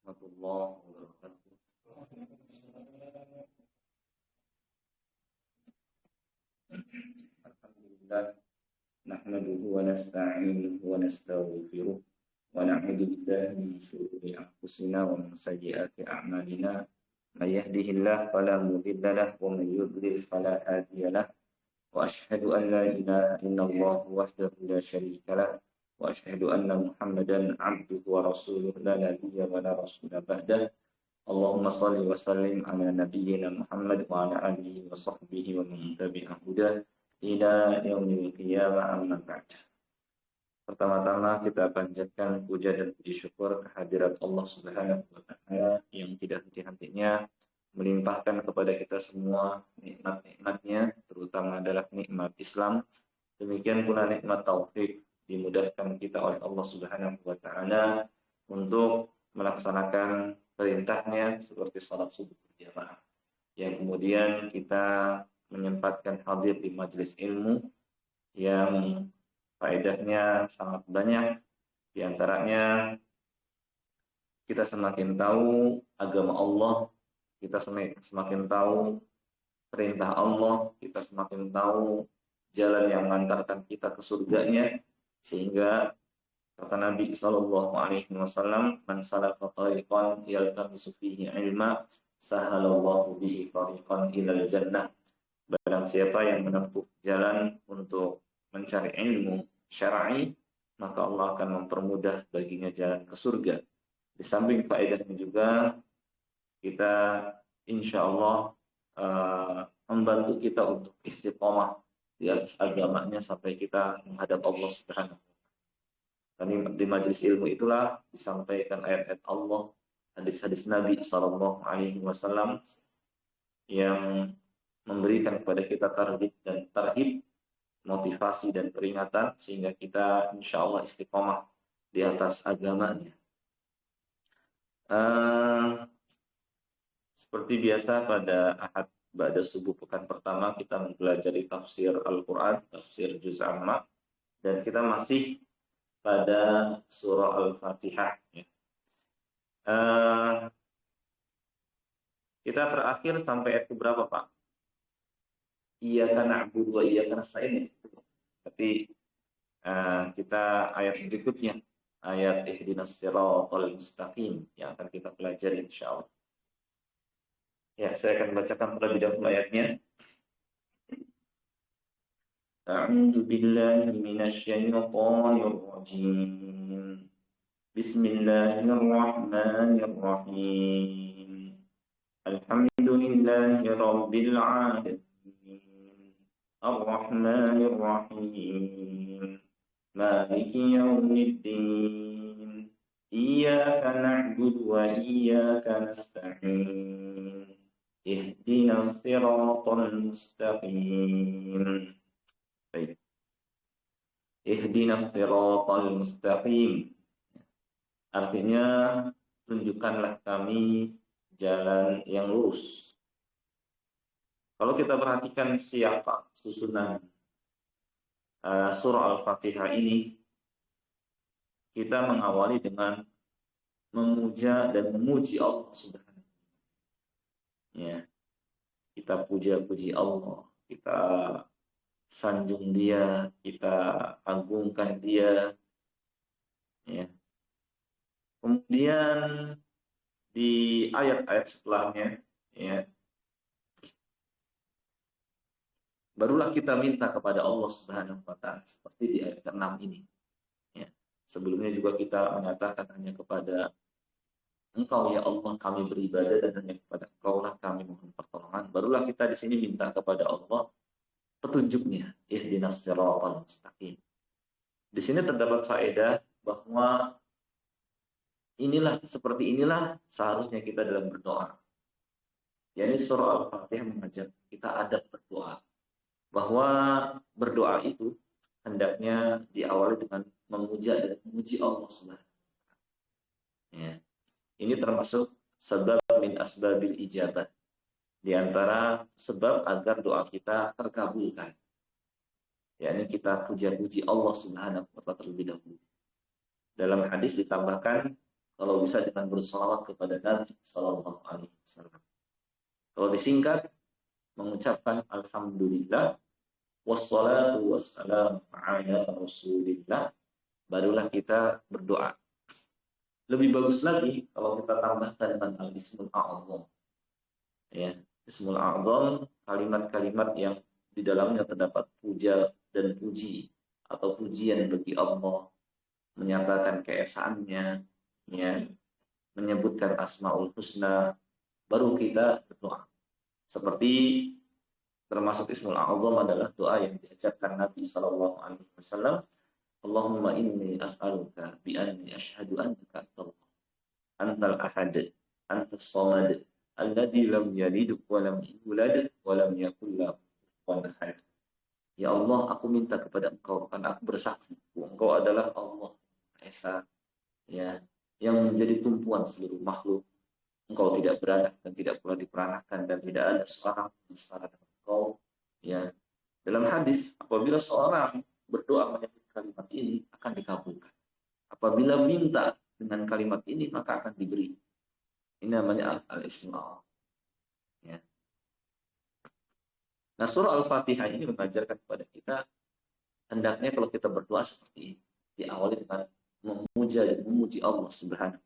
warahmatullahi wabarakatuh. Alhamdulillah, nahmaduhu wa nasta'inuhu wa nastaghfiruh wa na'udzu billahi min shururi anfusina wa min sayyiati a'malina. May yahdihillahu fala mudilla lahu wa may yudlil fala hadiya lahu. Wa asyhadu an la ilaha illallah wahdahu la syarika lahu wa asyhadu anna Muhammadan 'abduhu wa rasuluhu la nabiyya wa la rasula ba'dahu. Allahumma salli wa sallim ala nabiyyina Muhammad wa ala alihi wa sahbihi wa man tabi'a hudah ila yaumil qiyamah, amma ba'd. Pertama-tama kita panjatkan puja dan puji syukur kehadirat Allah Subhanahu wa taala yang tidak henti-hentinya melimpahkan kepada kita semua nikmat-nikmatnya, terutama adalah nikmat Islam. Demikian pula nikmat taufik, dimudahkan kita oleh Allah Subhanahu wa taala untuk melaksanakan perintahnya seperti salat subuh berjamaah, yang kemudian kita menyempatkan hadir di majelis ilmu yang faedahnya sangat banyak. Di antaranya kita semakin tahu agama Allah, kita semakin tahu perintah Allah, kita semakin tahu jalan yang mengantarkan kita ke surganya, sehingga kata Nabi SAW, man salaka tariqan yaltamisu fihi ilma, sahalallahu bihi tariqan ilal jannah. Barang siapa yang menempuh jalan untuk mencari ilmu syar'i, maka Allah akan mempermudah baginya jalan ke surga. Di samping faedahnya juga, kita insya Allah membantu kita untuk istiqomah di atas agamanya sampai kita menghadap Allah Subhanahu wa taala. Di majelis ilmu itulah disampaikan ayat-ayat Allah, hadis-hadis Nabi SAW yang memberikan kepada kita tarhib, motivasi dan peringatan, sehingga kita insya Allah istiqomah di atas agamanya. Seperti biasa pada Ahad ba'da subuh pekan pertama kita mempelajari tafsir Al-Quran, tafsir Juz Amma, dan kita masih pada surah Al-Fatihah. Kita terakhir sampai ayat berapa, Pak? Iyyaka na'budu wa iyyaka nasta'in. Tapi kita ayat berikutnya, ayat ihdinas siratal mustaqim, yang akan kita pelajari insyaallah. Ya, saya akan bacakan terlebih dahulu ayatnya. A'udzu billahi minasy syaithanir rajim. Bismillahirrahmanirrahim. Alhamdulillahi rabbil alamin. Ar-Rahmanir Rahim. Maliki yaumiddin. Iyyaka na'budu wa iyyaka nasta'in. Ihdinas siratal mustaqim. Baik. Ihdinas siratal mustaqim. Artinya, tunjukkanlah kami jalan yang lurus. Kalau kita perhatikan siapa susunan surah Al-Fatihah ini, kita mengawali dengan memuja dan memuji Allah Subhanahu. Ya, kita puja-puji Allah, kita sanjung Dia, kita agungkan Dia. Ya. Kemudian di ayat-ayat setelahnya, ya, barulah kita minta kepada Allah Subhanahu wa taala, seperti di ayat ke-6 ini. Ya. Sebelumnya juga kita mengatakan hanya kepada Engkau ya Allah kami beribadah, dan hanya kepada Engkau lah kami mohon pertolongan. Barulah kita di sini minta kepada Allah petunjuknya, ihdinas siratal mustaqim. Di sini terdapat faedah bahwa seperti inilah seharusnya kita dalam berdoa. Yani surah Al-Fatihah mengajak kita adab berdoa, bahwa berdoa itu hendaknya diawali dengan memuja dan memuji Allah Subhanahu wa taala. Ya. Ini termasuk sebab min asbabil ijabah, di antara sebab agar doa kita terkabulkan. yakni kita puja-puji Allah Subhanahu wa taala terlebih dahulu. Dalam hadis ditambahkan Kalau bisa dengan bersolawat kepada Nabi Sallallahu Alaihi Wasallam. Kalau disingkat, mengucapkan Alhamdulillah, wassalatu wassalamu ala Rasulillah, barulah kita berdoa. Lebih bagus lagi kalau kita tambahkan dengan al-ismul a'zam. Ya, ismul a'zam, kalimat-kalimat yang di dalamnya terdapat puja dan puji atau pujian bagi Allah, menyatakan keesaannya, ya, menyebutkan asmaul husna, baru kita berdoa. Seperti termasuk ismul a'zam adalah doa yang diajarkan Nabi sallallahu alaihi wasallam, Allahumma inni as'aluka bi anni asyhadu annaka antal ahad, antas samad, alladzi lam yalid wa lam yulad wa lam yakul lahu kufuwan ahad. Ya Allah, aku minta kepada Engkau, karena aku bersaksi, Engkau adalah Allah Esa, ya, yang menjadi tumpuan seluruh makhluk. Engkau tidak beranak dan tidak pula diperanakkan, dan tidak ada seorang yang setara dengan Engkau. Ya, dalam hadis, apabila seorang berdoa menyebut kalimat ini akan dikabulkan. Apabila minta dengan kalimat ini maka akan diberi. Ini namanya al-ismul. Ya. Nah, surah Al-Fatihah ini mengajarkan kepada kita hendaknya kalau kita berdoa seperti ini, diawali dengan memuja dan memuji Allah Subhanahu.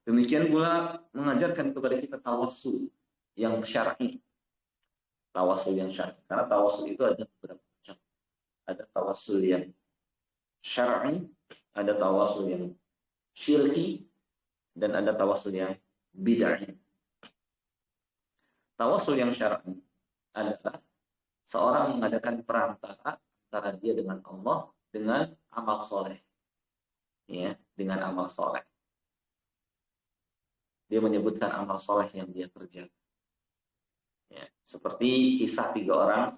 Demikian pula mengajarkan kepada kita tawassul yang syar'i. Tawassul yang syar'i. Karena tawassul itu ada beberapa macam. Ada tawassul yang syar'i, ada tawassul yang syirki, dan ada tawassul yang bid'ah. Tawassul yang syar'i adalah seorang mengadakan perantara antara dia dengan Allah dengan amal soleh. Ya, dengan amal soleh. Dia menyebutkan amal soleh yang dia kerjakan. Ya, seperti kisah 3 orang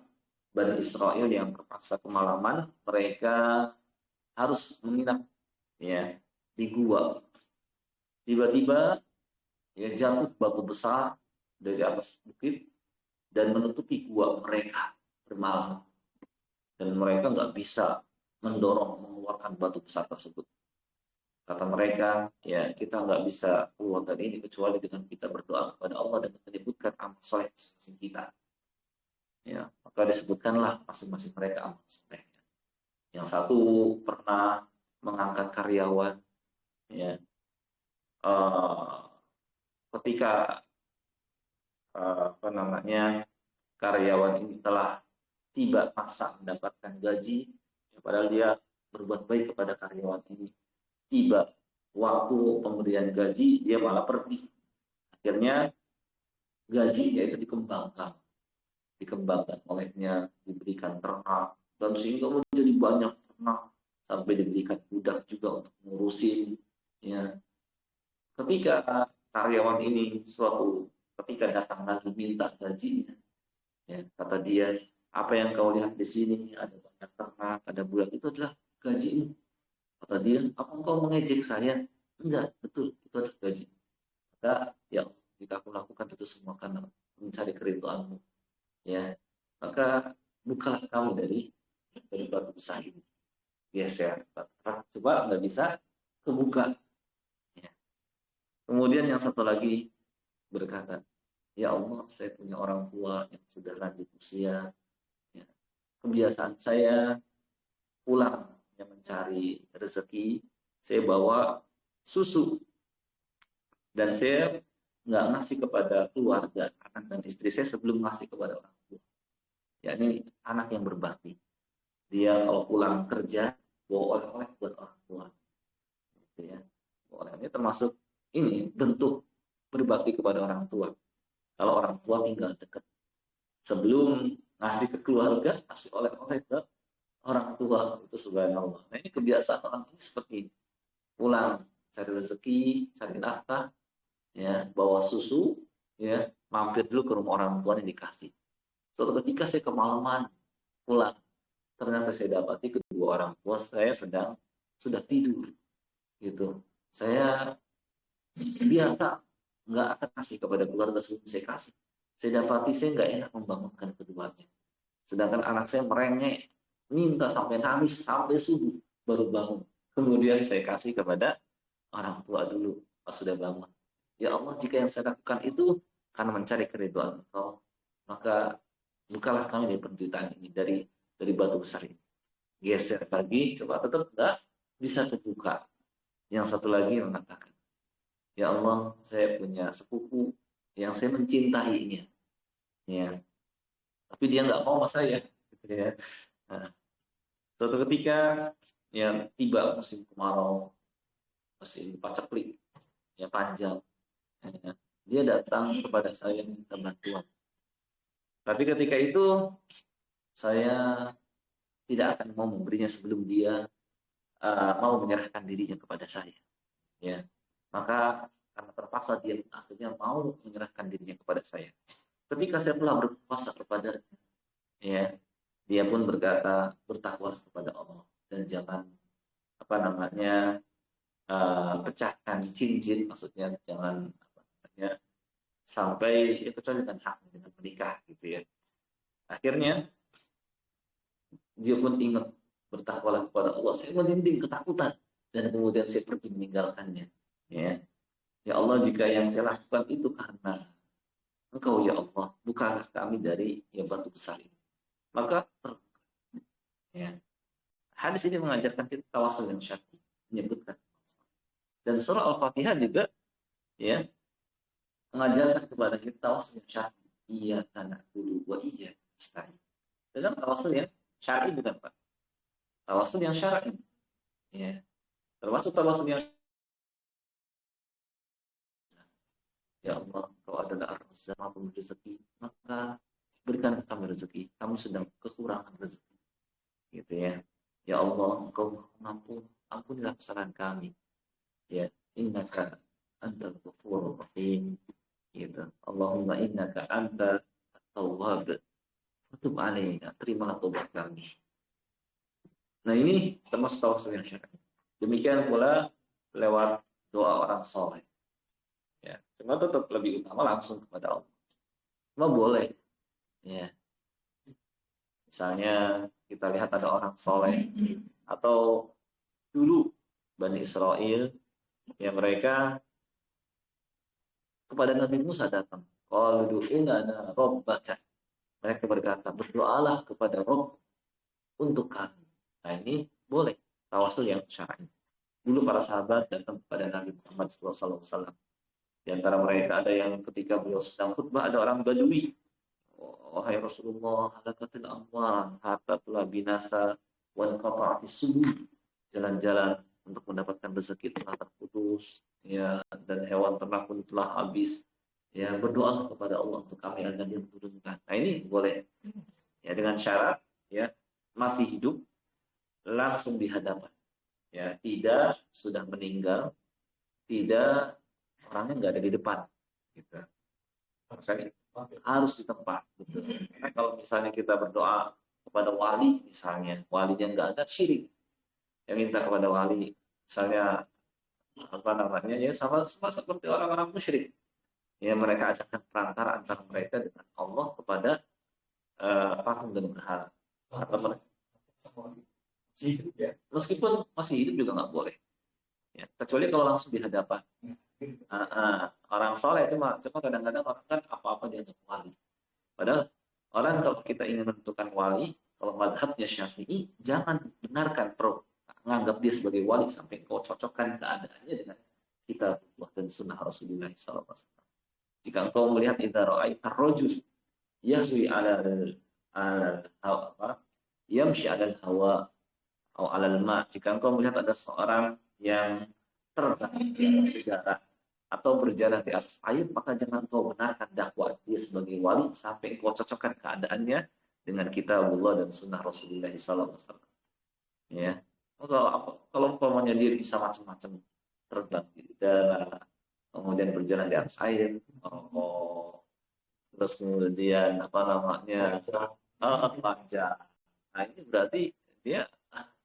Bani Israel yang terpaksa kemalaman, mereka harus menginap, ya, di gua. Tiba-tiba ya jatuh batu besar dari atas bukit dan menutupi gua mereka bermalam. Dan mereka nggak bisa mengeluarkan batu besar tersebut. Kata mereka, ya kita nggak bisa keluar dari ini kecuali dengan kita berdoa kepada Allah dan menyebutkan amal soleh masing-masing kita. Ya, maka disebutkanlah masing-masing mereka amal soleh. Yang satu pernah mengangkat karyawan, ya, ketika karyawan ini telah tiba masa mendapatkan gaji, ya, padahal dia berbuat baik kepada karyawan ini. Tiba waktu pemberian gaji, dia malah pergi. Akhirnya gajinya itu dikembangkan olehnya, diberikan ternak, dan sehingga menjadi banyak ternak, sampai diberikan budak juga untuk ngurusin. Ya. Ketika karyawan ini ketika datang lagi minta gajinya, ya, kata dia, apa yang kau lihat di sini, ada banyak ternak, ada budak, itu adalah gajimu. Kata dia, apa engkau mengejek saya? Enggak, betul, itu adalah gaji. Maka ya, jika aku lakukan itu semua karena mencari keridhaanmu, ya, maka bukalah kamu dari batu besar ini. Geser, coba nggak bisa kebuka. Ya. Kemudian yang satu lagi berkata, ya Allah, saya punya orang tua yang sudah lanjut usia. Ya. Kebiasaan saya pulang mencari rezeki, saya bawa susu dan saya nggak ngasih kepada keluarga, anak dan istri saya sebelum ngasih kepada orang tua. Ya, ini anak yang berbakti. Dia kalau pulang kerja bawa oleh-oleh buat orang tua. Gitu ya. Ini termasuk ini bentuk berbakti kepada orang tua. Kalau orang tua tinggal dekat, sebelum ngasih ke keluarga, ngasih oleh-oleh ke orang tua, itu subhanallah. Nah, ini kebiasaan orang ini seperti ini. Pulang cari rezeki, cari nafkah, ya, bawa susu, ya, mampir dulu ke rumah orang tua yang dikasih. Suatu ketika saya kemalaman pulang, ternyata saya dapati kedua orang tua saya sudah tidur, gitu. Saya biasa nggak akan kasih kepada keluarga sebelum saya kasih. Saya dapati saya nggak enak membangunkan keduanya. Sedangkan anak saya merengek, minta sampai nangis sampai subuh baru bangun. Kemudian saya kasih kepada orang tua dulu pas sudah bangun. Ya Allah, jika yang saya lakukan itu karena mencari keridhaan Engkau, maka bukalah kami dari penderitaan ini, dari batu besar ini. Geser lagi, coba tetap enggak bisa terbuka. Yang satu lagi mengatakan, ya Allah, saya punya sepupu yang saya mencintainya, ya, tapi dia nggak mau sama saya, gitu ya. Nah, suatu ketika ya tiba musim kemarau, musim paceklik, ya panjang, ya, dia datang kepada saya minta bantuan. Tapi ketika itu saya tidak akan mau memberinya sebelum dia mau menyerahkan dirinya kepada saya. Ya, maka karena terpaksa dia akhirnya mau menyerahkan dirinya kepada saya. Ketika saya telah berpuasa kepada, ya, dia pun berkata bertakwa kepada Allah dan jangan apa namanya pecahkan cincin, maksudnya jangan apa namanya sampai ya, kecuali dengan hak dengan menikah gitu ya. Akhirnya dia pun ingat bertakwalah kepada Allah. Saya merinding ketakutan dan kemudian saya pergi meninggalkannya. Ya, ya Allah, jika yang saya lakukan itu karena Engkau ya Allah, bukalah kami dari ya batu besar ini. Maka ya, hadis ini mengajarkan kita tawasul yang syar'i, menyebutkan. Dan surah Al-Fatihah juga ya mengajarkan kepada kita tawasul yang syar'i. Iyyaka na'budu wa iyyaka nasta'in. Dengan tawasul yang syar'i bukan Pak. Tawasul yang syar'i. Ya. Termasuk tawasul yang ya Allah, Engkau adalah Ar-Razzaq, Maha Pemberi rezeki, maka berikan kami rezeki. Kami sedang kekurangan rezeki. Gitu ya. Ya Allah, Engkau mampu, ampunilah kesalahan kami. Ya, innaka antal ghafurur rahim. Gitu. Allahumma innaka anta at-tawwab. Tub alaina, terimalah tobat kami. Nah, ini termasuk tawasul yang syar'i. Demikian pula lewat doa orang soleh. Ya, cuma tetap lebih utama langsung kepada Allah. Cuma boleh, ya. Misalnya kita lihat ada orang soleh atau dulu Bani Israel, ya mereka kepada Nabi Musa datang. Qalu du'una rabbaka. Mereka berkata, berdoalah kepada Rabb untuk kami. Nah, ini boleh tawasul yang syar'i. Dulu para sahabat datang kepada Nabi Muhammad SAW. Di antara mereka ada yang ketika beliau sedang khutbah, ada orang Badui. Wahai Rasulullah, halakatil amwal, harta telah binasa, wan qata'atis subul. Jalan-jalan untuk mendapatkan rezeki telah terputus, ya, dan hewan ternak pun telah habis. Ya, berdoa kepada Allah untuk kami agar dia menurunkan. Nah, ini boleh. Ya, dengan syarat ya masih hidup langsung di hadapan. Ya, tidak sudah meninggal, tidak orangnya nggak ada di depan, gitu. Makanya harus di tempat, betul. Karena kalau misalnya kita berdoa kepada wali, misalnya walinya nggak ada, syirik. Yang minta kepada wali, misalnya apa namanya, ya sama seperti orang-orang musyrik. Ya, mereka adakan perantara antara mereka dengan Allah kepada patung dan berhala. Atau mereka meskipun masih hidup juga nggak boleh. Ya, kecuali kalau langsung di hadapan. Orang soleh cuma kadang-kadang orang kan apa-apa dianggap wali. Padahal orang kalau kita ingin menentukan wali, kalau madhabnya Syafi'i, jangan benarkan menganggap dia sebagai wali sampai kau cocokkan keadaannya dengan kitabullah dan sunnah Rasulullah SAW. Jika engkau melihat idza ra'aita ar-rajul yahwi ala yamshi ala al-hawa atau alal ma, jika engkau melihat ada seorang yang terbang di atas udara atau berjalan di atas air, maka jangan kau benarkan dakwah dia sebagai wali sampai kau cocokkan keadaannya dengan kitabullah dan sunnah Rasulullah SAW. Ya, kalau umpamanya dia bisa macam-macam, terbang di udara, kemudian berjalan di atas air, terus kemudian apa namanya panjang. Nah, ini berarti dia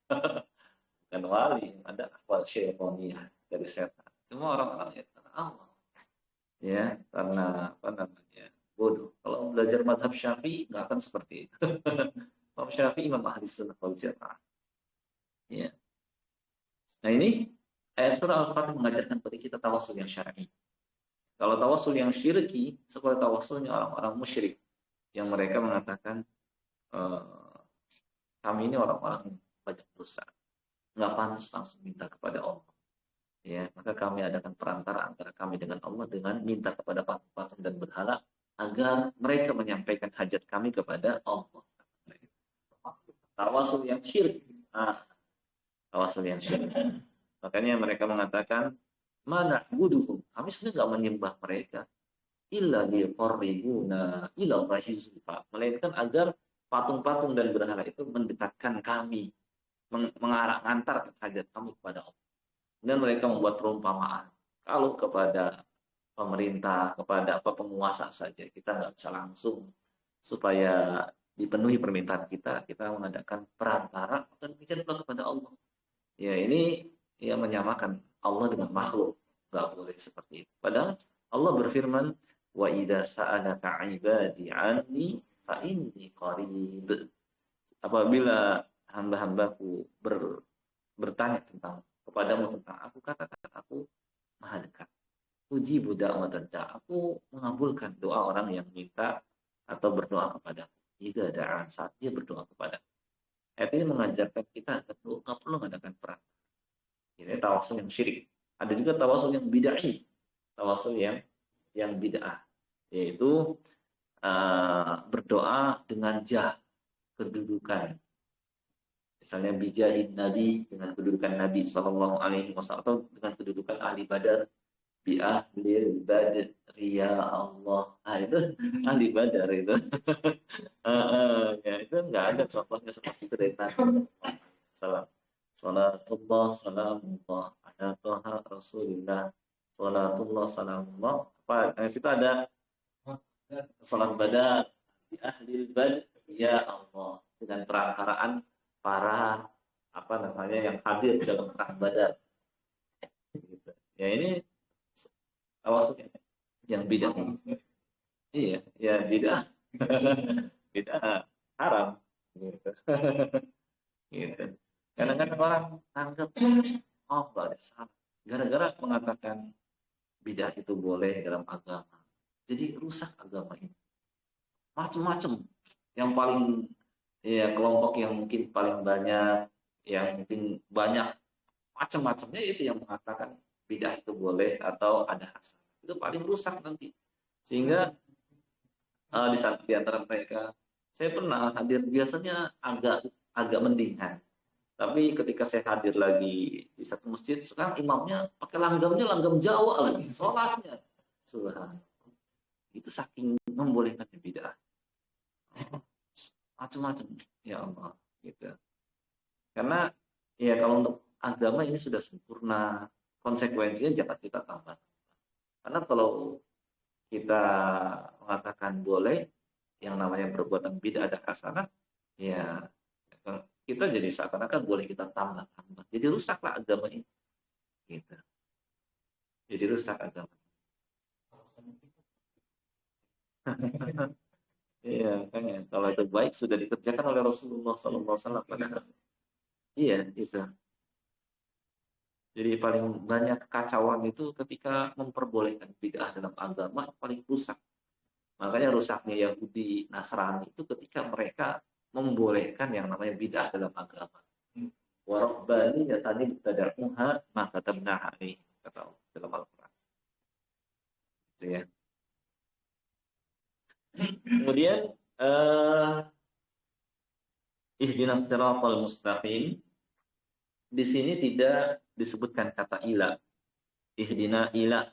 bukan wali, ada akwal syaitaniyah dari setan. Semua orang-orang ya karena Allah, ya karena apa namanya bodoh. Kalau belajar mazhab Syafi'i nggak akan seperti itu. Imam Syafi'i Imam Ahli Sunnah wal Jamaah. Ya. Nah, ini Ayat surah Al-Fatih mengajarkan kepada kita tawasul yang syar'i. Kalau tawasul yang syirki, seperti tawasulnya orang-orang musyrik yang mereka mengatakan eh, kami ini orang-orang yang banyak dosa, nggak pantas langsung minta kepada Allah. Ya, maka kami adakan perantara antara kami dengan Allah dengan minta kepada patung-patung dan berhala agar mereka menyampaikan hajat kami kepada Allah. Tawasul yang syirik. Tawasul yang syirik. Makanya mereka mengatakan, mana buduhum. Kami sebenarnya nggak menyembah mereka. Illa liqarribuna ila Allahi zulfa. Melainkan agar patung-patung dan berhala itu mendekatkan kami, mengantarkan hajat kami kepada Allah. Dan mereka membuat perumpamaan. Kalau kepada pemerintah, kepada apa penguasa saja, kita nggak bisa langsung supaya dipenuhi permintaan kita, kita mengadakan perantara dan demikian pula kepada Allah. Ya ini yang menyamakan Allah dengan makhluk, nggak boleh seperti itu. Padahal Allah berfirman, wa idza sa'alaka 'ibadi 'anni fa inni qarib. Apabila hamba-hambaku bertanya tentang kepadamu tentang aku, katakan aku maha dekat. Puji budak dan aku mengabulkan doa orang yang minta atau berdoa kepada jika ada saat dia berdoa kepada. Ayat ini mengajarkan kita nggak perlu mengadakan perang. Ini tawasul yang syirik. Ada juga tawasul yang bid'ah. Tawasul yang bid'ah, yaitu berdoa dengan jah, kedudukan. Misalnya bijahin Nabi, dengan kedudukan Nabi Sallallahu Alaihi Wasallam, atau dengan kedudukan ahli Badar, bi ahli Badr ya Allah. Itu ahli Badar itu. Ya itu nggak ada contohnya seperti itu dari Nabi. Salam. Salatullah salamullah ala toha Rasulillah. Salatullah salamullah. Apa? Di situ ada salam badar di ahli badr ya Allah, dengan perantaraan para apa namanya yang hadir dalam perang Badar. Gitu. Ya ini awasnya yang bid'ah. Iya, ya bid'ah. Bid'ah haram. Gitu. Gitu. Kadang-kadang orang anggap oh nggak ada salah. Gara-gara mengatakan bid'ah itu boleh dalam agama. Jadi rusak agama ini. Macam-macam. Yang paling ya kelompok yang mungkin paling banyak, yang mungkin banyak macam-macamnya itu yang mengatakan bid'ah itu boleh atau ada hasanah. Itu paling rusak nanti. Sehingga di antara mereka saya pernah hadir, biasanya agak agak mendingan. Tapi ketika saya hadir lagi di satu masjid, sekarang imamnya pakai langgamnya langgam Jawa lagi, sholatnya. Subhanallah. Itu saking membolehkannya bid'ah. Macam-macam. Ya Allah. Gitu. Karena ya kalau untuk agama ini sudah sempurna, konsekuensinya jangan kita tambah. Karena kalau kita mengatakan boleh, yang namanya perbuatan bid'ah ada hasanah, ya kita jadi seakan-akan boleh kita tambah-tambah. Jadi rusaklah agama ini. Gitu. Jadi rusak agama. Iya, kan ya. Kalau itu baik sudah dikerjakan oleh Rasulullah SAW pada saat. Iya, itu. Jadi paling banyak kekacauan itu ketika memperbolehkan bid'ah dalam agama paling rusak. Makanya rusaknya Yahudi Nasrani itu ketika mereka membolehkan yang namanya bid'ah dalam agama. Warabbani ya tadi tada'uha maka tabnaha nih kata dalam Al-Quran. Gitu ya. Kemudian ihdinas siratal mustaqim, di sini tidak disebutkan kata ila, ihdina ila,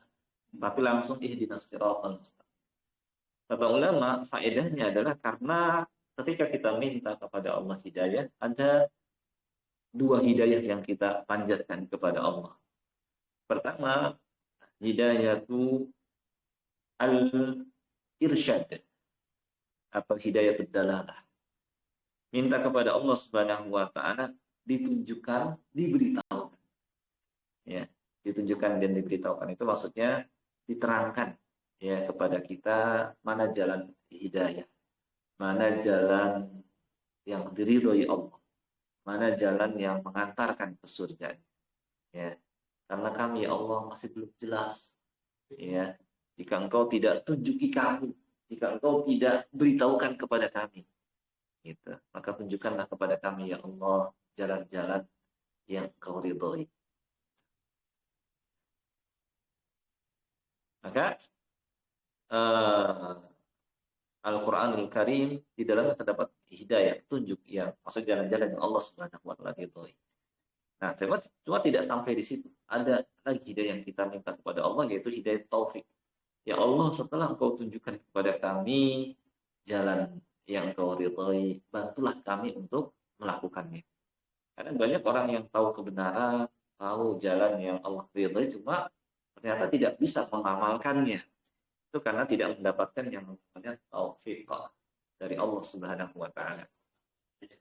tapi langsung ihdinas siratal mustaqim. Kata ulama, faedahnya adalah karena ketika kita minta kepada Allah hidayah, ada dua hidayah yang kita panjatkan kepada Allah. Pertama, hidayatu al-irsyad atau hidayatul dalalah. Minta kepada Allah Subhanahu wa taala ditunjukkan, diberitahukan. Ya, ditunjukkan dan diberitahukan itu maksudnya diterangkan ya kepada kita mana jalan hidayah, mana jalan yang diridhoi Allah, mana jalan yang mengantarkan ke surga. Ya. karena kami ya Allah masih belum jelas. Ya, jika engkau tidak tunjuki kami, jika engkau tidak beritahukan kepada kami, gitu, maka tunjukkanlah kepada kami ya Allah jalan-jalan yang kau ridhoi. Maka Al-Quranul Karim di dalamnya terdapat hidayah, tunjuk yang maksud jalan-jalan yang Allah Subhanahu wa taala ridhoi. Nah, cuma tidak sampai di situ. Ada lagi hidayah yang kita minta kepada Allah, yaitu hidayah taufik. Ya Allah, setelah Engkau tunjukkan kepada kami jalan yang Engkau ridhoi, bantulah kami untuk melakukannya. Karena banyak orang yang tahu kebenaran, tahu jalan yang Allah ridhoi, cuma ternyata tidak bisa mengamalkannya. Itu karena tidak mendapatkan yang namanya taufik dari Allah Subhanahu wa taala.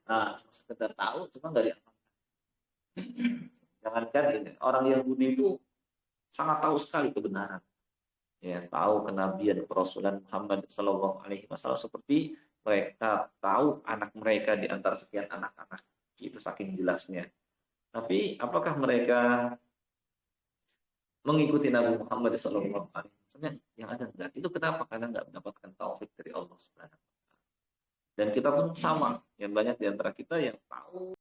Nah, sekedar tahu cuma nggak diamalkan. Jangankan ini, orang Yahudi itu sangat tahu sekali kebenaran. Ya, tahu kenabian kerasulan Muhammad Sallallahu Alaihi Wasallam seperti mereka tahu anak mereka di antara sekian anak-anak. Itu saking jelasnya. Tapi apakah mereka mengikuti Nabi Muhammad Sallallahu Alaihi Wasallam? Yang ada enggak. Itu kenapa? Karena enggak mendapatkan taufik dari Allah Subhanahu wa taala. Dan kita pun sama. Yang banyak di antara kita yang tahu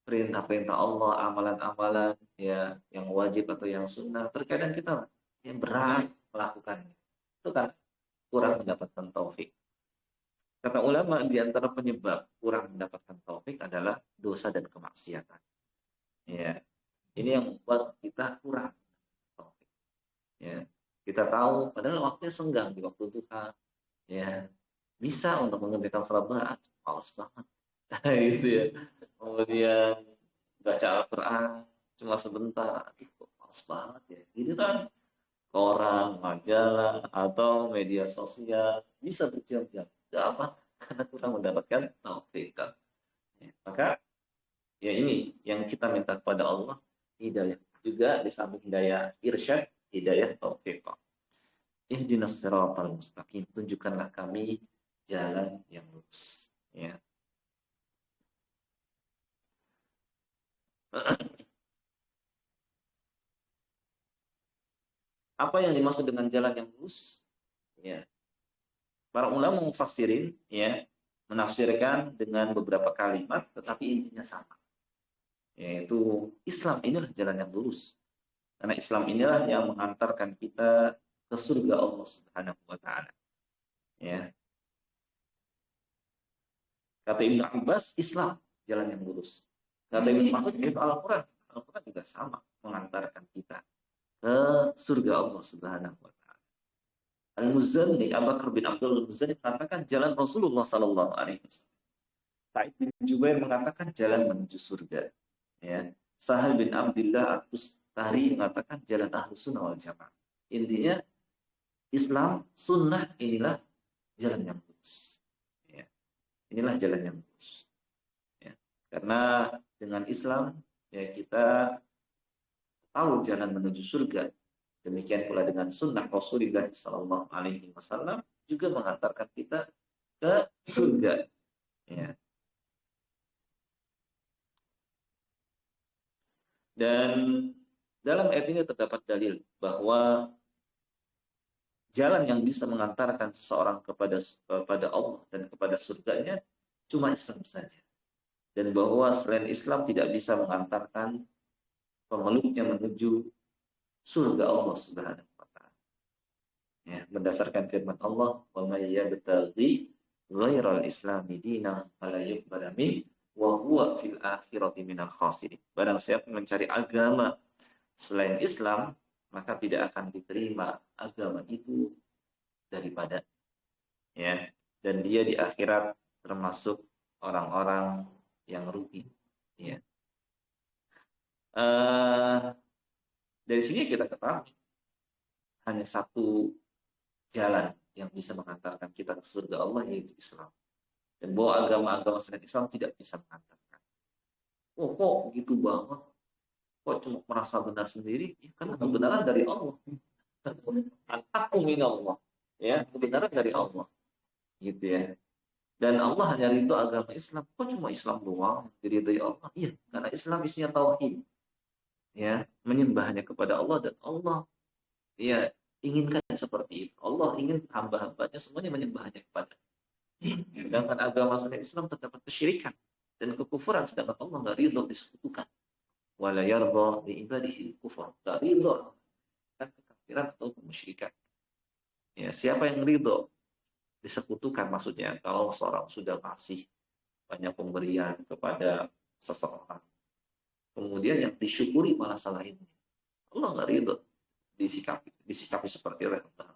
perintah-perintah Allah, amalan-amalan ya yang wajib atau yang sunnah, terkadang kita yang berat melakukannya. Itu kan kurang mendapatkan taufik. Kata ulama di antara penyebab kurang mendapatkan taufik adalah dosa dan kemaksiatan. Ya. Ini yang membuat kita kurang taufik. Ya. Kita tahu padahal waktunya senggang di waktu duha. Ya. Bisa untuk mengerjakan salat duha, malas banget. Gitu ya. Kemudian baca Al-Quran cuma sebentar, kok males banget ya. Gitu kan koran, majalah, atau media sosial bisa berjam-jam. Tidak apa? Karena kurang mendapatkan taufik. Ya, maka ya ini yang kita minta kepada Allah, hidayah. Juga di samping hidayah irsyad, hidayah taufik. Ihdinas siratal mustaqim, tunjukkanlah kami jalan yang lurus. Ya. Apa yang dimaksud dengan jalan yang lurus? Ya. Para ulama mufassirin ya menafsirkan dengan beberapa kalimat, tetapi intinya sama. Yaitu Islam inilah jalan yang lurus. Karena Islam inilah yang mengantarkan kita ke surga Allah Subhanahu wa taala. Ya. Kata Ibnu Abbas, Islam jalan yang lurus. Kata Ibnu Mas'ud, itu Al-Quran. Al-Quran juga sama mengantarkan kita ke surga Allah Subhanahu wa taala. Al-Muzani, Abu Bakar bin Abdul Muzani mengatakan jalan Rasulullah sallallahu alaihi wasallam. Sa'id bin Jubair mengatakan jalan menuju surga. Ya. Sahal bin Abdullah At-Tustari mengatakan jalan Ahlus Sunnah wal Jamaah. Intinya Islam sunnah inilah jalan yang lurus. Ya. Inilah jalan yang lurus. Ya. Karena dengan Islam ya kita tahu jalan menuju surga. Demikian pula dengan sunnah Rasulullah Sallallahu Alaihi Wasallam juga mengantarkan kita ke surga. Ya. Dan dalam ayat ini terdapat dalil bahwa jalan yang bisa mengantarkan seseorang kepada Allah dan kepada surganya cuma Islam saja. Dan bahwa selain Islam tidak bisa mengantarkan pemeluknya menuju surga Allah Subhanahu wa taala. Ya, berdasarkan firman Allah, "Wa may yabtaghi ghairal islami dinan fala yuqbal min wa huwa fil akhirati minal khasirin." Barang siapa mencari agama selain Islam, maka tidak akan diterima agama itu daripada ya, dan dia di akhirat termasuk orang-orang yang rugi. Ya. Dari sini kita ketahui hanya satu jalan yang bisa mengantarkan kita ke surga Allah, yaitu Islam. Dan bahwa agama-agama selain Islam tidak bisa mengantarkan. Oh, kok gitu banget? Kok cuma merasa benar sendiri? Ya, karena kebenaran dari Allah. Al-haqqu minallah. Ya, kebenaran dari Allah. Gitu ya. Dan Allah hanya ridho agama Islam. Kok cuma Islam doang diridhoi Allah? Iya, karena Islam isinya tauhid. ya, menyembahnya kepada Allah, dan Allah ya inginkan seperti itu. Allah ingin hamba-hambanya semuanya menyembahnya kepada. Sedangkan agama selain Islam terdapat kesyirikan dan kekufuran, sedangkan Allah nggak ridho disekutukan. Wala yardha li ibadihi kufur. Nggak ridho kan kekafiran atau kemusyrikan. Ya, siapa yang ridho disekutukan, maksudnya kalau seorang sudah kasih banyak pemberian kepada seseorang, kemudian yang disyukuri malah selainnya, Allah nggak ridho disikapi seperti oleh hamba.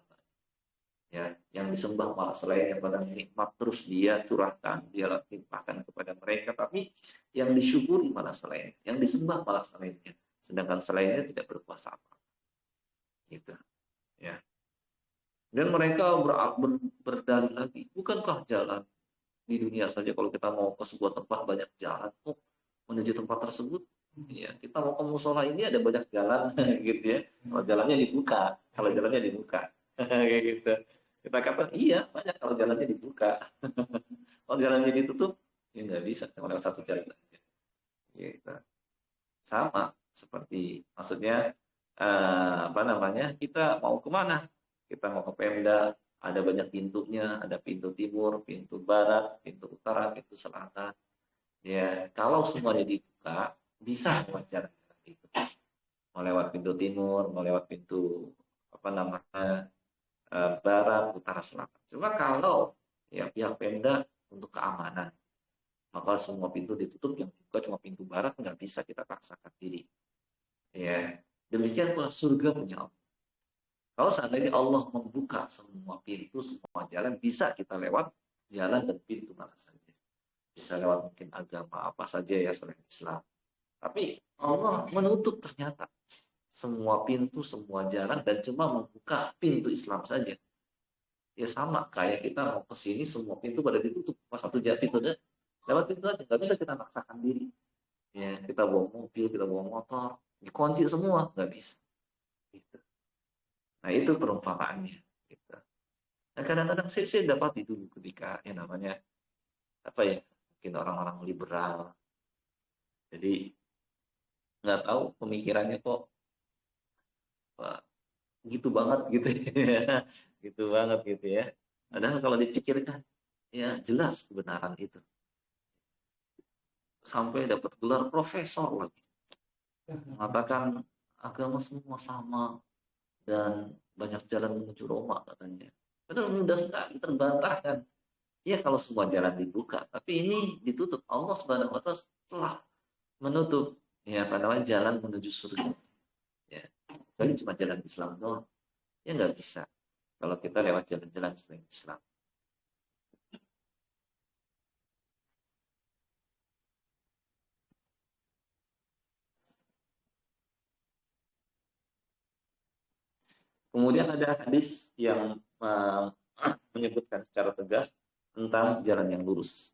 Ya, yang disembah malah selainnya, pada nikmat terus dia curahkan, dia limpahkan kepada mereka, tapi yang disyukuri malah selainnya, yang disembah malah selainnya, sedangkan selainnya tidak berkuasa apa, gitu ya. Dan mereka berdalih lagi, bukankah jalan di dunia saja kalau kita mau ke sebuah tempat banyak jalan kok menuju tempat tersebut, ya kita mau ke musola ini ada banyak jalan gitu ya, kalau jalannya dibuka, kayak gitu. Kita katakan iya banyak kalau jalannya dibuka. Kalau jalannya ditutup ya nggak bisa, cuma ada satu jalan aja gitu. Sama seperti, maksudnya apa namanya, kita mau kemana, kita mau ke Pemda, ada banyak pintunya, ada pintu timur, pintu barat, pintu utara, pintu selatan. Ya, kalau semuanya dibuka, bisa lewat jalan-jalan itu. Mau lewat pintu timur, mau lewat pintu apa namanya, barat, utara, selatan. Cuma kalau ya pihak Pemda untuk keamanan, maka semua pintu ditutup, yang dibuka cuma pintu barat, nggak bisa kita paksakan diri. Ya, demikian pula surga punya Allah. Kalau seandainya Allah membuka semua pintu, semua jalan, bisa kita lewat jalan dan pintu mana saja. Bisa lewat mungkin agama apa saja ya selain Islam. Tapi Allah menutup ternyata semua pintu, semua jalan, dan cuma membuka pintu Islam saja. Ya sama kayak kita mau ke sini, semua pintu pada ditutup. Pas satu jati pintu aja, lewat pintu aja. Nggak bisa kita paksakan diri. Ya, kita bawa mobil, kita bawa motor, dikunci semua, nggak bisa. Gitu. Nah itu perumpamaannya. Gitu. Nah kadang-kadang saya dapat itu ketika yang namanya apa ya, mungkin orang-orang liberal. Jadi nggak tahu pemikirannya kok wah, gitu banget gitu ya, gitu banget gitu ya. Padahal kalau dipikirkan ya jelas kebenaran itu. Sampai dapat gelar profesor lagi. Mengatakan agama semua sama dan banyak jalan menuju Roma katanya. Padahal mudah sekali terbantahkan. Ya kalau semua jalan dibuka, tapi ini ditutup. Allah Subhanahu wa taala telah menutup ya apa namanya jalan menuju surga. Ya, jadi cuma jalan Islam doang. Ya nggak bisa kalau kita lewat jalan-jalan selain Islam. Kemudian ada hadis yang menyebutkan secara tegas tentang jalan yang lurus.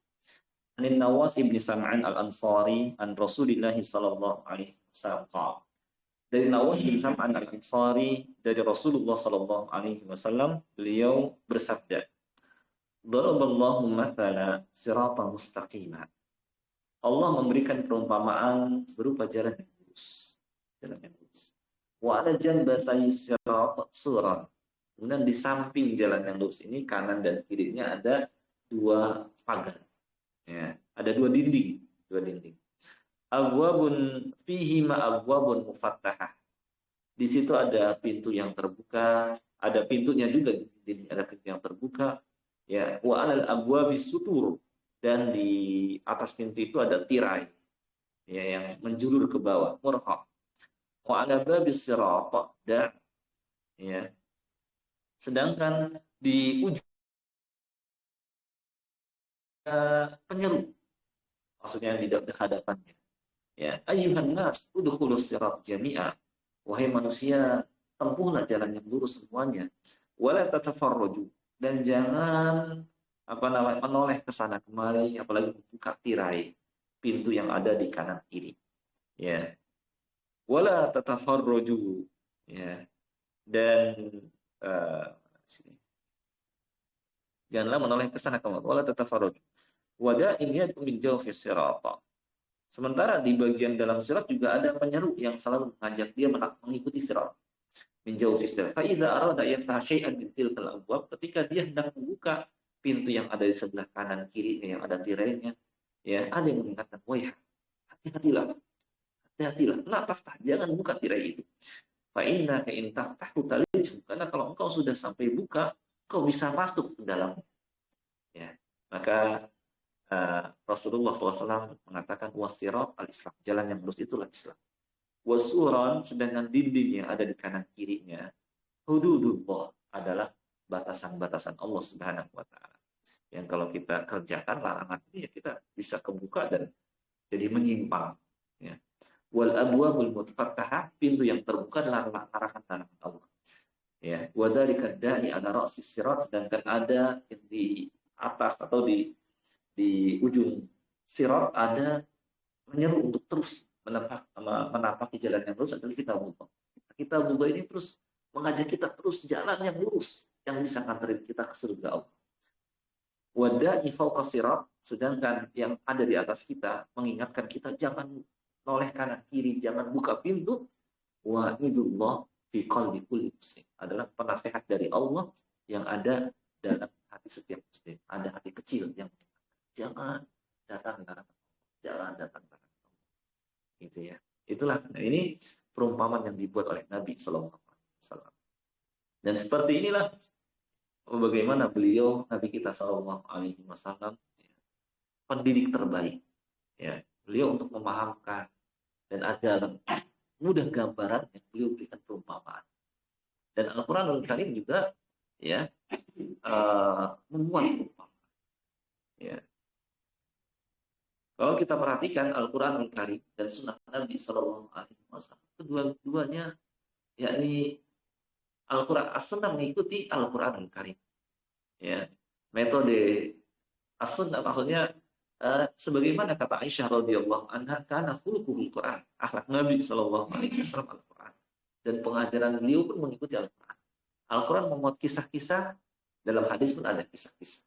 Anin Nawas ibni Sam'an al-Ansari an Rasulillah sallallahu alaihi wasallam. Dari Nawas bin Sam'an al-Ansari dari Rasulullah sallallahu alaihi wasallam, beliau bersabda, "Daraballahu mathala siratan mustaqima." Allah memberikan perumpamaan berupa jalan yang lurus. Jalan yang lurus. Wa ala janbatay sirat surat. Kemudian di samping jalan yang lurus ini, kanan dan kirinya ada dua pagar. Ya, ada dua dinding, dua dinding. Abwabun fihi ma abwabun mufattahah. Di situ ada pintu yang terbuka, ada pintunya juga, ada pintu yang terbuka. Ya, wa alal abwabi sutur, dan di atas pintu itu ada tirai ya yang menjulur ke bawah, murhaq. Wa ala babis sirat da, ya. Sedangkan di ujung penyeru, maksudnya di hadapannya. Ya, ayyuhan nas udkhulus sirat jami'a. Wahai manusia, tempuhlah jalan yang lurus semuanya. Wala tatafarraju, dan jangan apa namanya menoleh ke sana kemari, apalagi membuka tirai pintu yang ada di kanan kiri. Ya. Wala tatafarraju, ya. Dan uh, janganlah menoleh ke sana kemari. Wala tatafarraju. Wada ini min jawfis sirata. Sementara di bagian dalam sirat juga ada penyeru yang selalu mengajak dia mengikuti sirat. Min jawfis sirat. Fa idza arada yaftah syai'an min tilkal abwab, ketika dia hendak membuka pintu yang ada di sebelah kanan kirinya yang ada tirainya, ya, ada yang mengatakan, "Wah, hati-hatilah, hati-hatilah, la taftah, jangan buka tirai itu. Fa inna ka in taftahu taliju, karena kalau engkau sudah sampai buka, kau bisa masuk ke dalam." Ya. Maka Rasulullah SAW mengatakan wasirat al-Islam, jalan yang lurus itulah Islam. Wasuran, sedangkan dinding yang ada di kanan kirinya, hududullah, adalah batasan-batasan Allah Subhanahu wa taala. Yang kalau kita kerjakan larangan ini, ya kita bisa kebuka dan jadi menyimpang, ya. Wal abwabul mutafattahah, pintu yang terbuka adalah larangan-larangan Allah. Ya, wa dzalika da'i ala ra'sis sirat, sedangkan ada yang di atas atau di ujung sirat ada menyeru untuk terus menapaki jalan yang lurus, adalah kitabullah. Kitabullah ini terus mengajak kita terus jalan yang lurus yang bisa nganterin kita ke surga Allah. Wada'i fawqa sirat, sedangkan yang ada di atas kita mengingatkan kita jangan noleh kanan kiri, jangan buka pintu. Wa'idullah fi qalbi kulli muslim, adalah penasehat dari Allah yang ada dalam hati setiap muslim. Ada hati kecil yang jangan datang larangan, jangan datang larangan, gitu ya. Itulah, nah ini perumpamaan yang dibuat oleh Nabi Sallallahu Alaihi Wasallam. Dan seperti inilah bagaimana beliau, Nabi kita Sallallahu Alaihi Wasallam, pendidik terbaik. Ya, beliau untuk memahamkan dan agar mudah gambaran yang beliau berikan perumpamaan. Dan Al-Quranul Karim juga, ya, memuat perumpamaan. Ya. Kalau kita perhatikan Al-Quranul Karim dan Sunnah Nabi Sallallahu Alaihi Wasallam, kedua-duanya, yakni Al-Quran, As-Sunnah mengikuti Al-Quranul Karim. Ya, metode As-Sunnah maksudnya sebagaimana kata Aisyah radhiyallahu anha, kana khuluquhul Quran, akhlak Nabi Sallallahu Alaihi Wasallam Al-Quran, dan pengajaran beliau pun mengikuti Al-Quran. Al-Quran memuat kisah-kisah, dalam hadis pun ada kisah-kisah.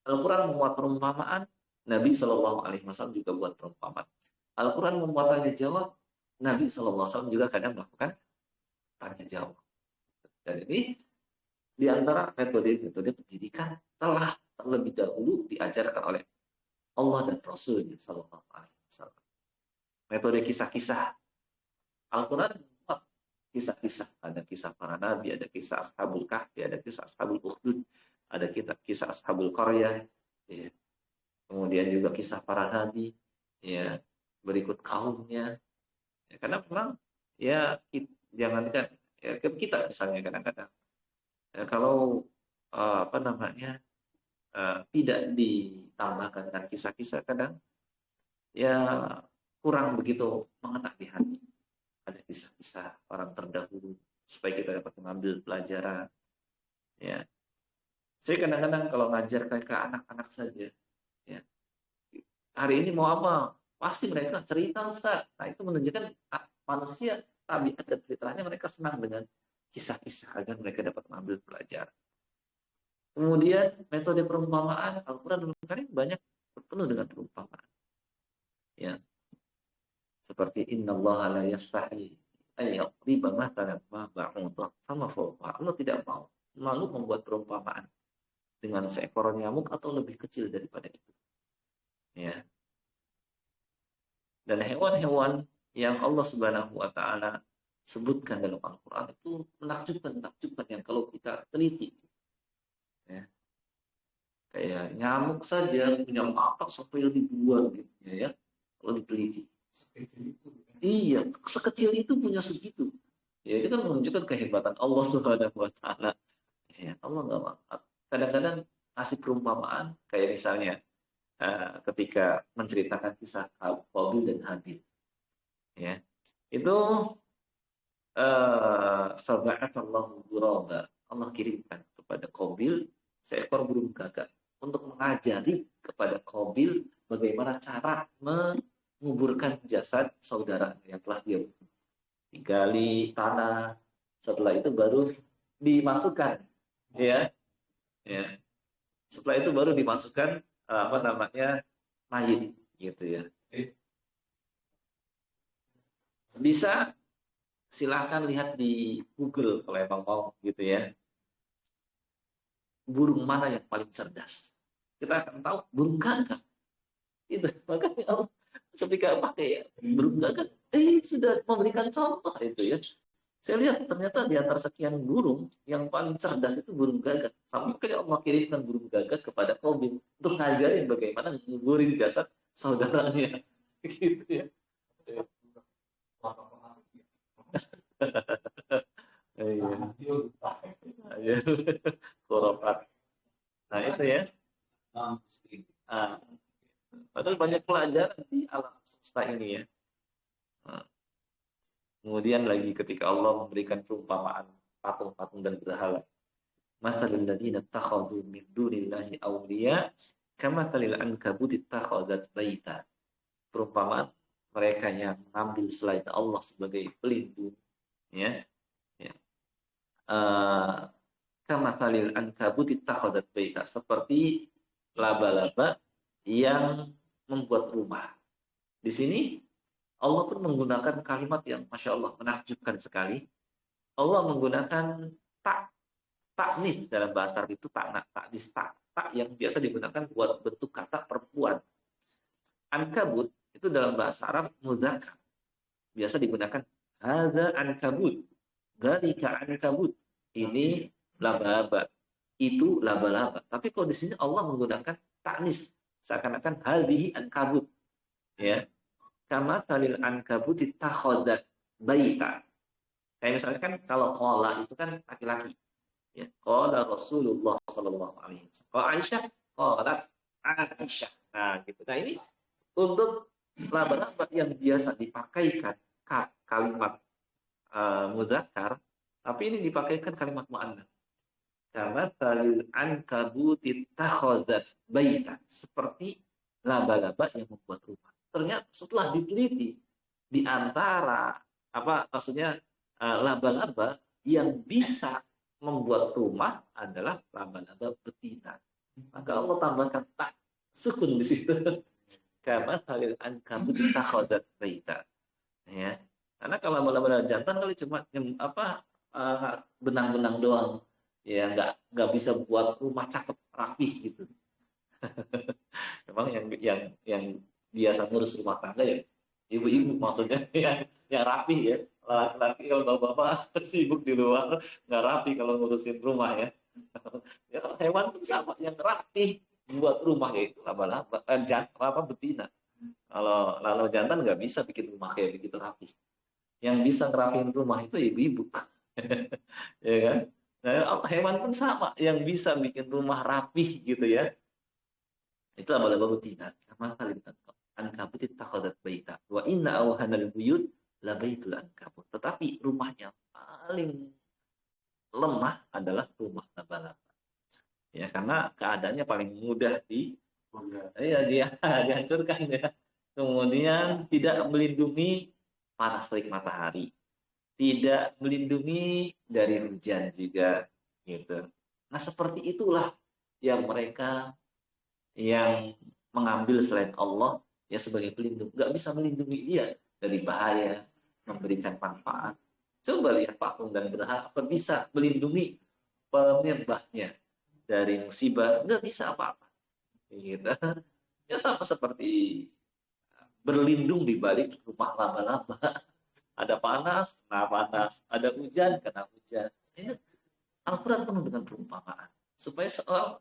Al-Quran memuat perumpamaan, Nabi Shallallahu Alaihi Wasallam juga buat perumpamaan. Al-Quran memuat tanya jawab, Nabi Shallallahu Alaihi Wasallam juga kadang melakukan tanya jawab. Dan ini di antara metode-metode pendidikan telah terlebih dahulu diajarkan oleh Allah dan Rasulnya Shallallahu Alaihi Wasallam. Metode kisah-kisah, Al-Quran memuat kisah-kisah. Ada kisah para nabi, ada kisah Ashabul Kahfi, ada kisah Ashabul Ukhdud, ada kisah Ashabul Qaryah. Ya. Kemudian juga kisah para nabi, ya, berikut kaumnya. Ya, karena memang, ya, jangankan ya, kita misalnya kadang-kadang, ya, kalau apa namanya tidak ditambahkan dengan kisah-kisah, kadang ya kurang begitu mengena di hati. Ada kisah-kisah orang terdahulu supaya kita dapat mengambil pelajaran. Ya, saya kadang-kadang kalau ngajar ke anak-anak saja, ya, hari ini mau apa? Pasti mereka cerita, Ustaz. Nah, itu menunjukkan manusia, tabiat dan fitrahnya mereka senang dengan kisah-kisah agar mereka dapat mengambil pelajaran. Kemudian metode perumpamaan, Al-Quran banyak penuh dengan perumpamaan. Ya. Seperti innallaha la yastahi an yadriba mathalan ma ba'udah fama fawqaha. Allah tidak mau malu membuat perumpamaan dengan seekor nyamuk atau lebih kecil daripada itu. Ya. Dan hewan-hewan yang Allah Subhanahu wa taala sebutkan dalam Al-Qur'an itu menakjubkan yang kalau kita teliti. Ya. Kayak nyamuk saja punya mata sampai ribuan gitu ya, kalau diteliti. Iya, sekecil itu punya segitu. Ya, itu kan menunjukkan kehebatan Allah Subhanahu wa taala. Ya, Allah nggak mau. Kadang-kadang kasih perumpamaan kayak misalnya ketika menceritakan kisah Qabil dan Habil, ya, itu Allahu ghuraba, Allah kirimkan kepada Qabil seekor burung gagak untuk mengajari kepada Qabil bagaimana cara menguburkan jasad saudara yang telah dia digali tanah, setelah itu baru dimasukkan, ya, ya, setelah itu baru dimasukkan apa namanya mayit, gitu ya. Bisa silahkan lihat di Google kalau emang mau gitu ya. Burung mana yang paling cerdas? Kita akan tahu burung gagak. Itu makanya Allah ketika pakai ya, burung gagak, sudah memberikan contoh itu ya. Saya lihat ternyata di antara sekian burung yang paling cerdas itu burung gagak. Sampai Allah kirimkan burung gagak kepada kaum untuk ngajarin bagaimana nguburin jasad saudaranya. Gitu ya. Iya. Iya. Khurafat. Nah itu ya. Ah, padahal banyak pelajaran di alam semesta ini ya. Nah, kemudian lagi ketika Allah memberikan perumpamaan patung-patung dan berhala. Mathalul ladzina takhadhu min dunillahi awliya kamathalil ankabuti takhadhat baita. Perumpamaan mereka yang mengambil selain Allah sebagai pelindung ya. Ya. Kamathalil ankabuti takhadhat baita, seperti laba-laba yang membuat rumah. Di sini Allah pun menggunakan kalimat yang Masya Allah menakjubkan sekali. Allah menggunakan tak taknis dalam bahasa Arab itu taknis tak yang biasa digunakan buat bentuk kata perempuan. Ankabut itu dalam bahasa Arab mudzakkar. Biasa digunakan hadza ankabut, dzalika ankabut. Ini laba-laba, itu laba-laba. Tapi kalau di sini Allah menggunakan taknis, seakan-akan hadhihi ankabut, ya. Kama talil ankabuti takhadat baita. Kayak misalnya kan kalau qala itu kan laki-laki. Ya, qala Rasulullah sallallahu alaihi wasallam. Kalau Aisyah qalat Aisyah. Nah, gitu. Nah, ini untuk laba-laba yang biasa dipakaikan kalimat mudzakkar, tapi ini dipakaikan kalimat muannas. Karena talil ankabuti takhadat baita, seperti laba-laba yang membuat rumah. Ternyata setelah diteliti di antara apa maksudnya laba-laba yang bisa membuat rumah adalah laba-laba betina. Maka Allah tambahkan tak sukun di situ. Karena halil ankabut takhadat baita. Ya. Karena kalau laba-laba jantan kali cuma apa benang-benang doang. Ya nggak bisa buat rumah cakep rapih gitu. Memang yang biasa ngurus rumah tangga ya ibu-ibu maksudnya yang rapi ya. Laki-laki kalau bapak-bapak sibuk di luar nggak rapi kalau ngurusin rumah ya. Ya hewan pun sama yang rapi buat rumah ya itu laba-laba jantan apa betina. Kalau jantan nggak bisa bikin rumah kayak begitu rapi. Yang bisa ngerapiin rumah itu ibu-ibu. Ya kan? Nah, hewan pun sama yang bisa bikin rumah rapih gitu ya. Itu laba-laba betina. Kama ankabut takhadat baita. Wa inna awhanal buyut la baitul ankabut. Tetapi rumah yang paling lemah adalah rumah laba-laba. Ya, karena keadaannya paling mudah ya, dia dihancurkan ya. Kemudian tidak melindungi panas terik matahari, tidak melindungi dari hujan juga gitu. Nah, seperti itulah yang mereka yang mengambil selain Allah ya sebagai pelindung, nggak bisa melindungi dia dari bahaya, memberikan manfaat. Coba lihat patung dan berhala, apa bisa melindungi penyembahnya dari musibah? Nggak bisa apa-apa. Gitu. Ya sama seperti berlindung di balik rumah laba-laba. Ada panas, kena panas. Ada hujan, kena hujan. Ini Al-Quran penuh dengan perumpamaan. Supaya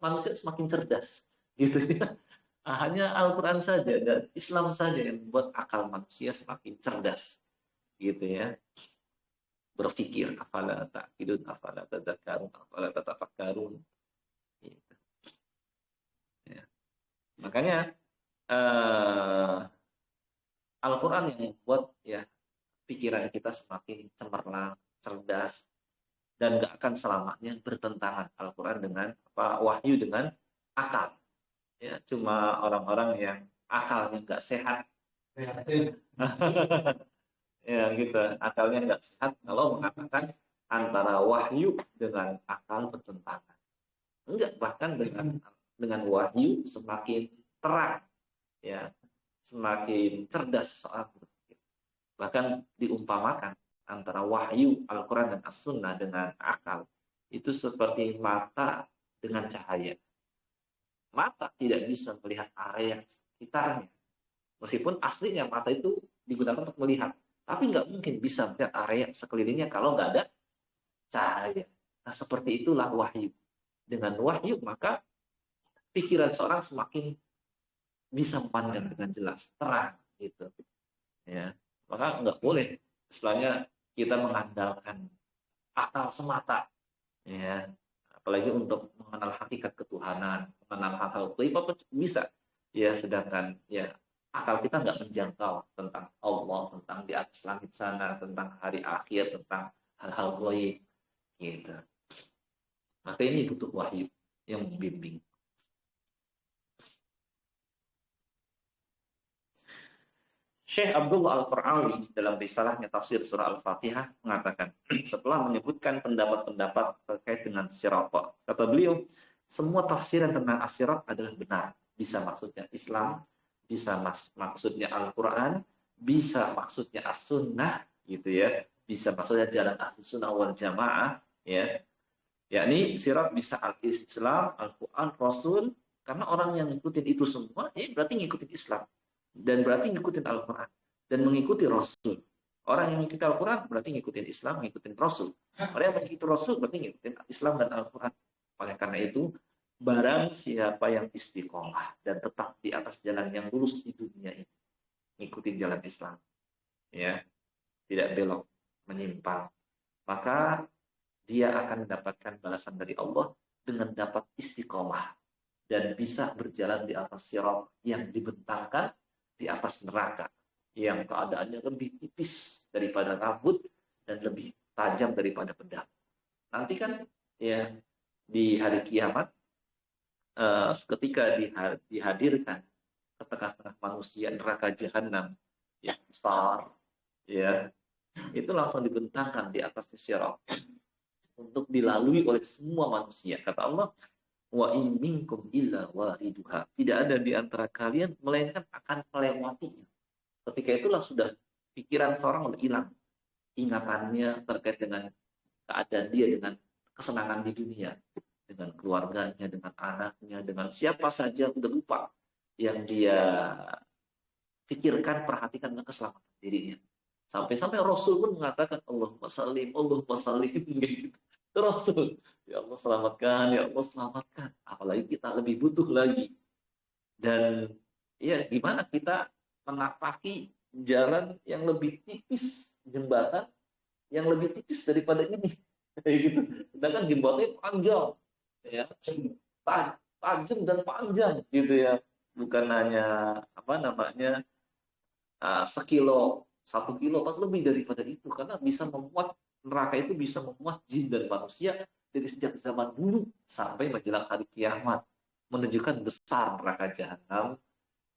manusia semakin cerdas. Gitu ya. Hanya Al-Quran saja dan Islam saja yang membuat akal manusia semakin cerdas. Gitu ya. Berpikir, afala ta'qilun, afala tadzakarun, afala tatafakkarun. Gitu. Ya. Makanya Al-Quran yang membuat ya pikiran kita semakin cemerlang, cerdas, dan nggak akan selamanya bertentangan Al-Quran dengan wahyu dengan akal. Ya, cuma orang-orang yang akalnya nggak sehat, ya gitu, akalnya nggak sehat kalau mengatakan antara wahyu dengan akal bertentangan. Enggak, bahkan dengan wahyu semakin terang, ya semakin cerdas seseorang berpikir. Bahkan diumpamakan antara wahyu Al-Quran dan As-Sunnah dengan akal itu seperti mata dengan cahaya. Mata tidak bisa melihat area sekitarnya. Meskipun aslinya mata itu digunakan untuk melihat. Tapi nggak mungkin bisa melihat area sekelilingnya kalau nggak ada cahaya. Nah, seperti itulah wahyu. Dengan wahyu, maka pikiran seorang semakin bisa memandang dengan jelas, terang. Gitu. Ya. Maka nggak boleh, istilahnya kita mengandalkan akal semata. Ya. Apalagi untuk mengenal hakikat ketuhanan, mengenal hal-hal gaib apa bisa. Ya, sedangkan ya akal kita nggak menjangkau tentang Allah, tentang di atas langit sana, tentang hari akhir, tentang hal-hal gaib gitu. Maka ini butuh wahyu yang membimbing. Syekh Abdullah Al-Qur'awi dalam risalahnya tafsir surah Al-Fatihah mengatakan, setelah menyebutkan pendapat-pendapat terkait dengan sirat, kata beliau, semua tafsiran tentang as-sirat adalah benar. Bisa maksudnya Islam, bisa maksudnya Al-Quran, bisa maksudnya as-sunnah, gitu ya, bisa maksudnya jalan ahli sunnah wal jamaah, ya, yakni sirat bisa al-Islam, Al-Quran, Rasul, karena orang yang ngikutin itu semua, ya berarti ngikutin Islam. Dan berarti ngikutin Al-Quran. Dan mengikuti Rasul. Orang yang mengikuti Al-Quran berarti ngikutin Islam, ngikutin Rasul. Orang yang mengikuti Rasul berarti ngikutin Islam dan Al-Quran. Oleh karena itu, barang siapa yang istiqomah dan tetap di atas jalan yang lurus di dunia ini, ngikutin jalan Islam, ya, tidak belok, menyimpang, maka dia akan mendapatkan balasan dari Allah dengan dapat istiqomah dan bisa berjalan di atas sirat yang dibentangkan di atas neraka yang keadaannya lebih tipis daripada rambut dan lebih tajam daripada pedang. Nanti kan ya di hari kiamat ketika dihadirkan ke tengah-tengah manusia neraka jahanam yang besar, ya, itu langsung dibentangkan di atas sirat untuk dilalui oleh semua manusia. Kata Allah, wa in minkum illa wariduha. Tidak ada di antara kalian melainkan akan melewatinya. Ketika itulah sudah pikiran seorang sudah hilang, ingatannya terkait dengan keadaan dia, dengan kesenangan di dunia, dengan keluarganya, dengan anaknya, dengan siapa saja sudah lupa. Yang dia pikirkan, perhatikan dengan keselamatan dirinya. Sampai-sampai Rasul pun mengatakan Allahumma sallim gitu. Rasul, ya Allah selamatkan, ya Allah selamatkan. Apalagi kita lebih butuh lagi. Dan ya gimana kita menapaki jalan yang lebih tipis, jembatan yang lebih tipis daripada ini. Gitu. Sedangkan jembatannya panjang, ya, tajam dan panjang gitu ya. Bukan hanya apa namanya sekilo, 1 kilo, pas lebih daripada itu, karena bisa memuat, neraka itu bisa memuat jin dan manusia dari sejak zaman dulu sampai menjelang hari kiamat, menunjukkan besar neraka jahanam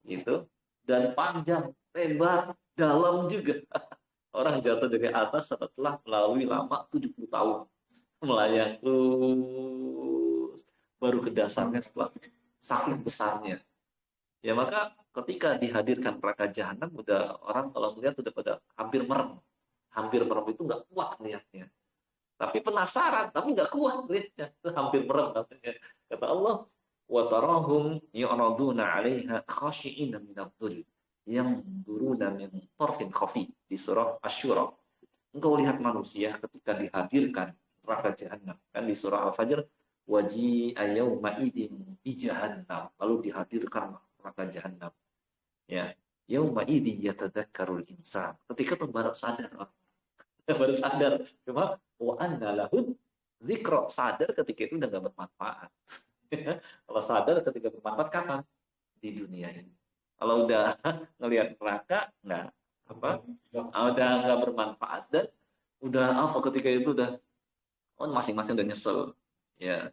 gitu, dan panjang, lebar, dalam juga. Orang jatuh dari atas setelah melalui lama 70 tahun melayang terus, baru ke dasarnya setelah saking besarnya. Ya maka ketika dihadirkan neraka jahanam, udah orang kalau melihat udah pada hampir merem. Hampir merem itu nggak kuat lihatnya. Tapi penasaran, tapi nggak kuat lihatnya. Itu hampir merem katanya. Kata Allah, wa tarahum yu'raduna 'alaiha khashi'ina minadh-dhul yanzuruna min tarfin khafi di surah Asy-Syura. Engkau lihat manusia ketika dihadirkan neraka jahanam. Kan di surah Al-Fajr, waji'a yauma idin bi jahannam. Lalu dihadirkan neraka jahanam. Ya, yauma idin yatadzakkarul insan. Ketika itu baru sadar, baru sadar. Cuma wa anna lahu dzikra, sadar ketika itu udah nggak bermanfaat. Kalau sadar ketika bermanfaat kapan? Di dunia ini. Kalau udah ngelihat neraka, nggak apa? Udah nggak bermanfaat dan udah apa ketika itu udah masing-masing udah nyesel. Ya.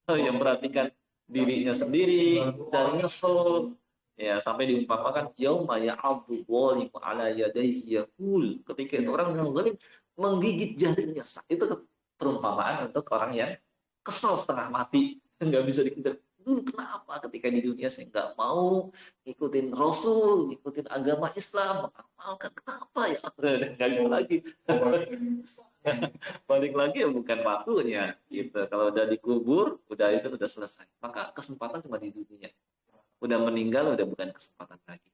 Yang perhatikan dirinya sendiri dan nyesel, ya, sampai diumpamakan yauma ya'adhu dhalimu ala yadayhi yaqul, ketika itu orang yang zalim menggigit jarinya. Itu perumpamaan untuk orang yang kesal setengah mati, nggak bisa dikejar, dulu kenapa ketika di dunia saya nggak mau ngikutin Rasul, ngikutin agama Islam, mengamalkan, kenapa ya? Nggak bisa lagi. Balik lagi ya bukan waktunya gitu. Kalau udah dikubur, udah itu udah selesai. Maka kesempatan cuma di dunia. Udah meninggal, udah bukan kesempatan lagi.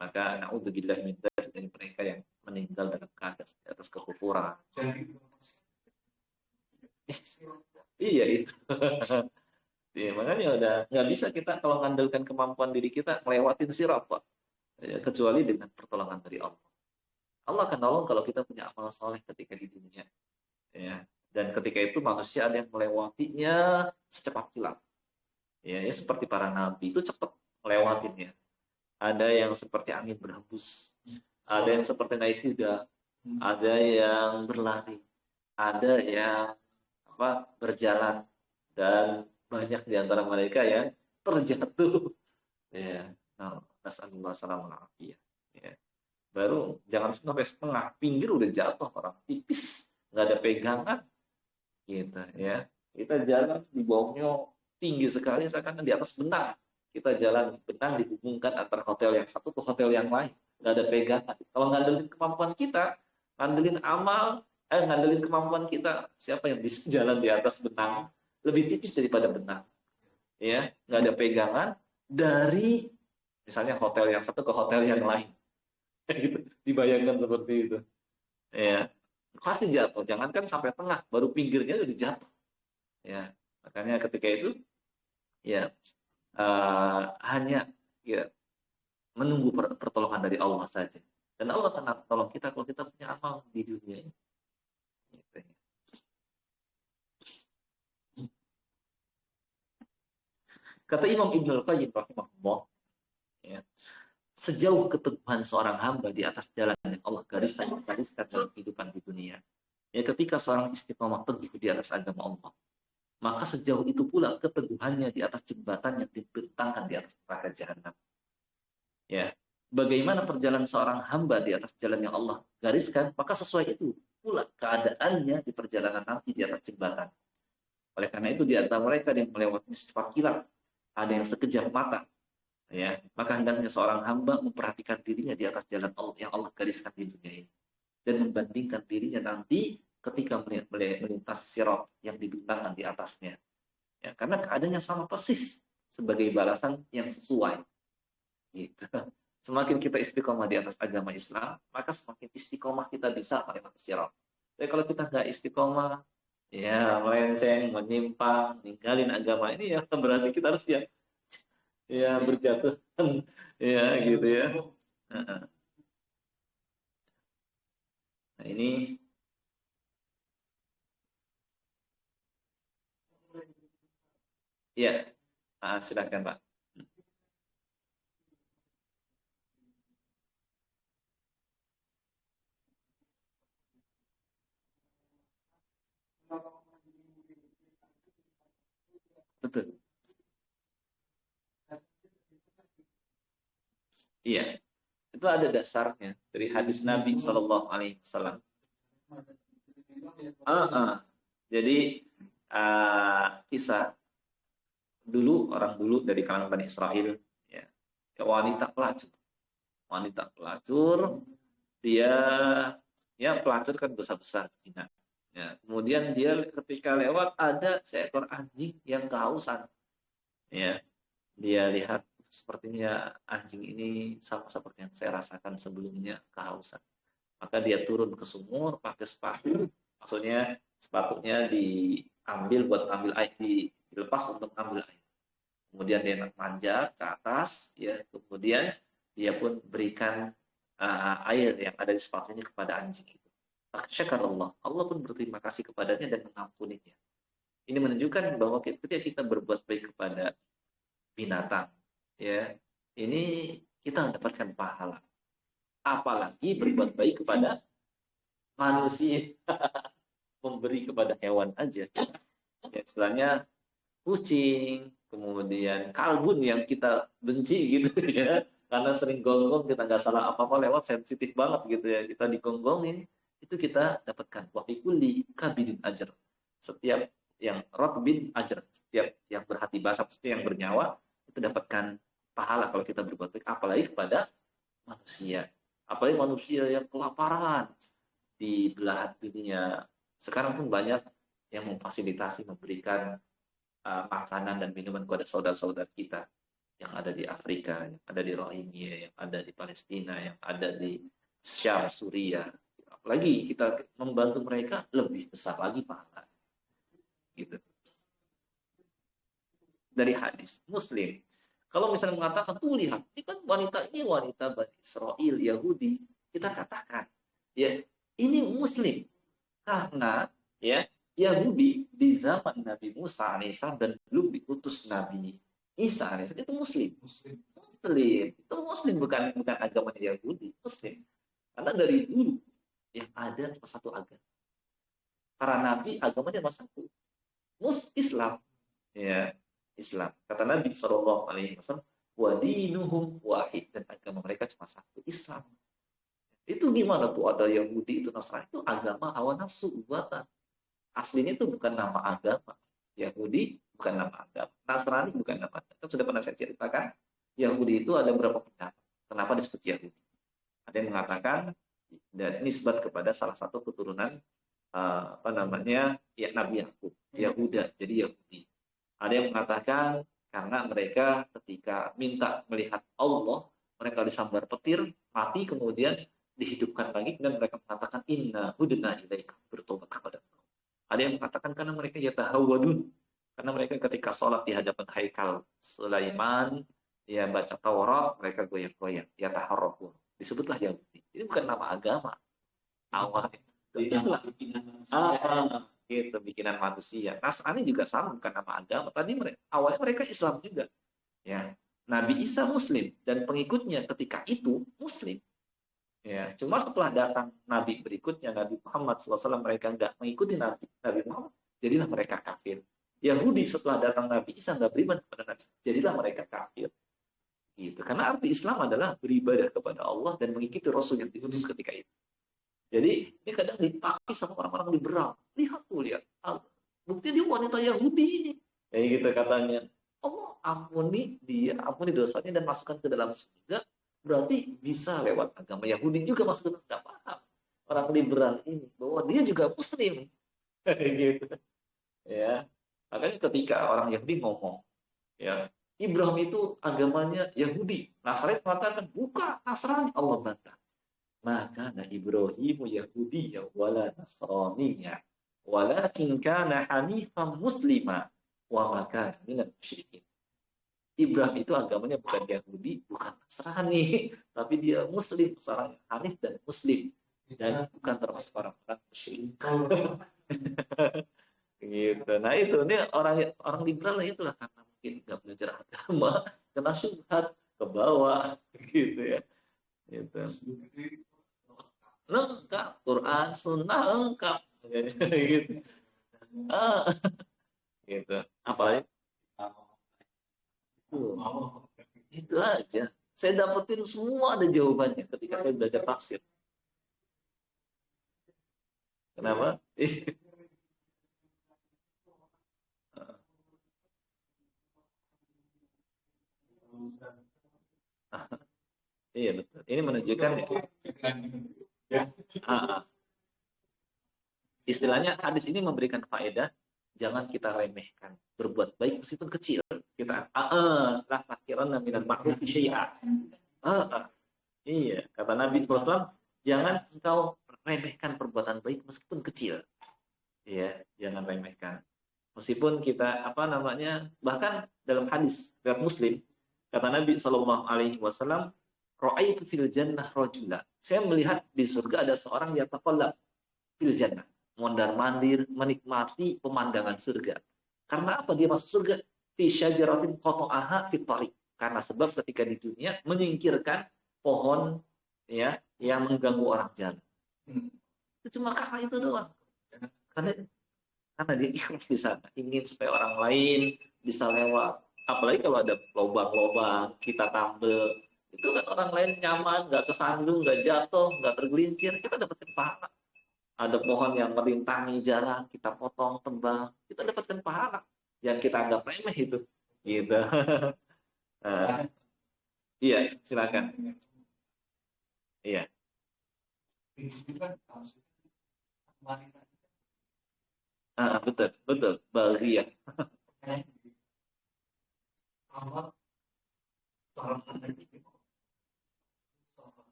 Maka naudzubillah min dzalik, dari mereka yang meninggal dalam keadaan di atas kekufuran. Iya itu. Ya, makanya udah nggak bisa kita kalau mengandalkan kemampuan diri kita ngelewatin sirat, Pak. Ya, kecuali dengan pertolongan dari Allah. Allah akan nolong kalau kita punya amal soleh ketika di dunia. Ya. Dan ketika itu manusia ada yang melewatinya secepat kilat. Ya, ya seperti para nabi itu cepat melewatinnya. Ada yang seperti angin berhembus, ada yang seperti naik kuda, ada yang berlari, ada yang berjalan, dan banyak di antara mereka yang terjatuh. Ya, nah, nasallallahu alaihi wasallam. Ya. Baru jangan sampai setengah, pinggir udah jatuh orang, tipis, nggak ada pegangan, gitu ya. Kita jalan di bawahnya tinggi sekali, seakan di atas benang. Kita jalan benang dihubungkan antara hotel yang satu ke hotel yang lain, nggak ada pegangan. Kalau ngandelin kemampuan kita, ngandelin amal, ngandelin kemampuan kita, siapa yang bisa jalan di atas benang lebih tipis daripada benang, ya, nggak ada pegangan dari misalnya hotel yang satu ke hotel yang lain. Gitu. Dibayangkan seperti itu, ya, pasti jatuh. Jangankan sampai tengah, baru pinggirnya udah jatuh, ya. Makanya ketika itu ya hanya ya menunggu pertolongan dari Allah saja, dan Allah akan tolong kita kalau kita punya amal di dunia ini, gitu. Kata Imam Ibnul Qayyim rahimahullah, ya, sejauh keteguhan seorang hamba di atas jalan yang Allah gariskan dalam kehidupan di dunia, ya, ketika seorang istiqomah teguh di atas agama Allah, maka sejauh itu pula keteguhannya di atas jembatan yang dibentangkan di atas neraka jahanam. Ya, bagaimana perjalanan seorang hamba di atas jalan yang Allah gariskan, maka sesuai itu pula keadaannya di perjalanan nanti di atas jembatan. Oleh karena itu di antara mereka yang melewati secepat kilat, ada yang sekejap mata, ya, maka hendaknya seorang hamba memperhatikan dirinya di atas jalan Allah yang Allah gariskan di dunia ini, dan membandingkan dirinya nanti ketika melintasi sirat yang dibentangkan di atasnya, ya, karena keadaannya sama persis sebagai balasan yang sesuai, gitu. Semakin kita istiqomah di atas agama Islam, maka semakin istiqomah kita bisa melewati sirat. Tapi kalau kita nggak istiqomah, ya melenceng, menyimpang, ninggalin agama ini, ya berarti kita harus ya berjatuhan, ya gitu ya. Nah ini ya, silakan Pak. Betul. Iya, itu ada dasarnya dari hadis Nabi Shallallahu Alaihi Wasallam. Jadi kisah dulu, orang dulu dari kalangan Bani Israel, ya, wanita pelacur, dia ya pelacur kan besar-besar zina. Ya, kemudian dia ketika lewat ada seekor anjing yang kehausan, ya, dia lihat sepertinya anjing ini sama seperti yang saya rasakan sebelumnya, kehausan. Maka dia turun ke sumur pakai sepatu, maksudnya sepatunya diambil buat ambil air, dilepas untuk ambil air. Kemudian dia manjat ke atas, ya, kemudian dia pun berikan air yang ada di sepatunya kepada anjing itu. Maka syakarallah, Allah pun berterima kasih kepadanya dan mengampuninya. Ini menunjukkan bahwa ketika kita berbuat baik kepada binatang, ya, ini kita mendapatkan pahala. Apalagi berbuat baik kepada manusia, memberi kepada hewan aja. Ya, istilahnya kucing, kemudian kalbun yang kita benci gitu ya, karena sering gonggong, kita nggak salah apa-apa lewat, sensitif banget gitu ya, kita digonggongin, itu kita dapatkan wa fi kulli kabidin ajar. Setiap yang rotbin ajr, setiap yang berhati basah, setiap yang bernyawa itu dapatkan pahala kalau kita berbuat baik, apalagi kepada manusia. Apalagi manusia yang kelaparan di belahan dunia. Sekarang pun banyak yang memfasilitasi, memberikan makanan dan minuman kepada saudara-saudara kita yang ada di Afrika, yang ada di Rohingya, yang ada di Palestina, yang ada di Syam, Suriah. Apalagi kita membantu mereka, lebih besar lagi pahala. Gitu. Dari hadis Muslim. Kalau misalnya mengatakan, tuh lihat, ini kan wanita Bani Israel, Yahudi, kita katakan, ya ini Muslim karena ya Yahudi di zaman Nabi Musa alaihissalam dan belum diutus Nabi Isa alaihissalam itu Muslim. Muslim itu Muslim, bukan agamanya Yahudi, Muslim. Karena dari dulu yang ada cuma satu agama. Para nabi agamanya cuma satu, Islam. Ya, Islam. Kata Nabi Shallallahu Alaihi Wasallam, wadinuhum wahid, dan agama mereka cuma satu, Islam. Itu gimana tuh ada Yahudi itu Nasrani, itu agama hawa nafsu buatan. Aslinya itu bukan nama agama. Yahudi bukan nama agama. Nasrani bukan nama agama. Kan sudah pernah saya ceritakan, Yahudi itu ada beberapa pendapat. Kenapa disebut Yahudi? Ada yang mengatakan dan nisbat kepada salah satu keturunan ya Nabi Yakub, Yahuda, jadi Yahudi. Ada yang mengatakan karena mereka ketika minta melihat Allah, mereka disambar petir, mati, kemudian dihidupkan lagi, dan mereka mengatakan inna hudna ilaika, bertobat kepada Allah. Ada yang mengatakan karena mereka yatahawadun, karena mereka ketika sholat di hadapan haikal Sulaiman, ya baca Taurat, mereka goyang-goyang, yataharrafun. Disebutlah Yahudi. Ini bukan nama agama. Awalnya Islam. Gitu, bikinan manusia. Nasrani juga sama, bukan nama agama. Tadi awalnya mereka Islam juga. Ya, Nabi Isa Muslim dan pengikutnya ketika itu Muslim. Ya, cuma setelah datang Nabi berikutnya, Nabi Muhammad SAW, mereka nggak mengikuti Nabi Muhammad, jadilah mereka kafir. Yahudi setelah datang Nabi Isa nggak beriman kepada Nabi, jadilah mereka kafir. Gitu. Karena arti Islam adalah beribadah kepada Allah dan mengikuti Rasul yang diutus ketika itu. Jadi ini kadang dipakai sama orang-orang liberal. Lihat tuh, lihat. Bukti dia wanita Yahudi ini. Kayak gitu katanya. Allah ampuni dia, ampuni dosanya dan masukkan ke dalam surga. Berarti bisa lewat agama Yahudi juga masuk ke dalam. Nggak paham orang liberal ini bahwa dia juga Muslim. Gitu. Ya. Makanya ketika orang Yahudi ngomong, ya Ibrahim itu agamanya Yahudi. Nasrani mengatakan bukan, Nasrani. Allah bantah. Maka Ibrahimu Yahudiyya wala Nasraniyya walakin kana hanifan muslima wa ma kana minal musyrikin. Ibrahim itu agamanya bukan Yahudi, bukan Nasrani, tapi dia Muslim, seorang hanif dan Muslim, dan bukan termasuk orang-orang musyrik. Gitu. Nah itu, ini orang liberal itulah, karena mungkin nggak belajar agama, kena syubhat ke bawah, gitu ya. Gitu. Lengkap, Quran, Sunnah lengkap, gitu. Gitu. Apalagi? Itu aja. Saya dapetin semua ada jawabannya ketika saya belajar tafsir. Kenapa? Iya betul. Ini menunjukkan ya. Istilahnya hadis ini memberikan faedah, jangan kita remehkan berbuat baik meskipun kecil. Kita la takiranna minal ma'ruf syai'a. Iya, kata Nabi SAW, jangan engkau remehkan perbuatan baik meskipun kecil. Iya, jangan remehkan. Meskipun kita bahkan dalam hadis riwayat Muslim, kata Nabi Shallallahu Alaihi Wasallam, ra'aitu fil jannah rajula. Saya melihat di surga ada seorang yang yataqallab fil jannah, mondar-mandir menikmati pemandangan surga. Karena apa dia masuk surga? Fi syajaratin qata'aha fi thariq. Karena sebab ketika di dunia menyingkirkan pohon ya yang mengganggu orang jalan. Itu cuma karena itu doang. Karena dia ikhlas di sana, ingin supaya orang lain bisa lewat. Apalagi kalau ada lubang-lubang, kita tambel, itu kan orang lain nyaman, nggak kesandung, nggak jatuh, nggak tergelincir, kita dapat pahala. Ada pohon yang merintangi jalan, kita potong, tebang, kita dapatkan pahala. Yang kita anggap remeh itu. Gitu. Nah, iya, silakan. Iya. Betul, betul. Bahagia.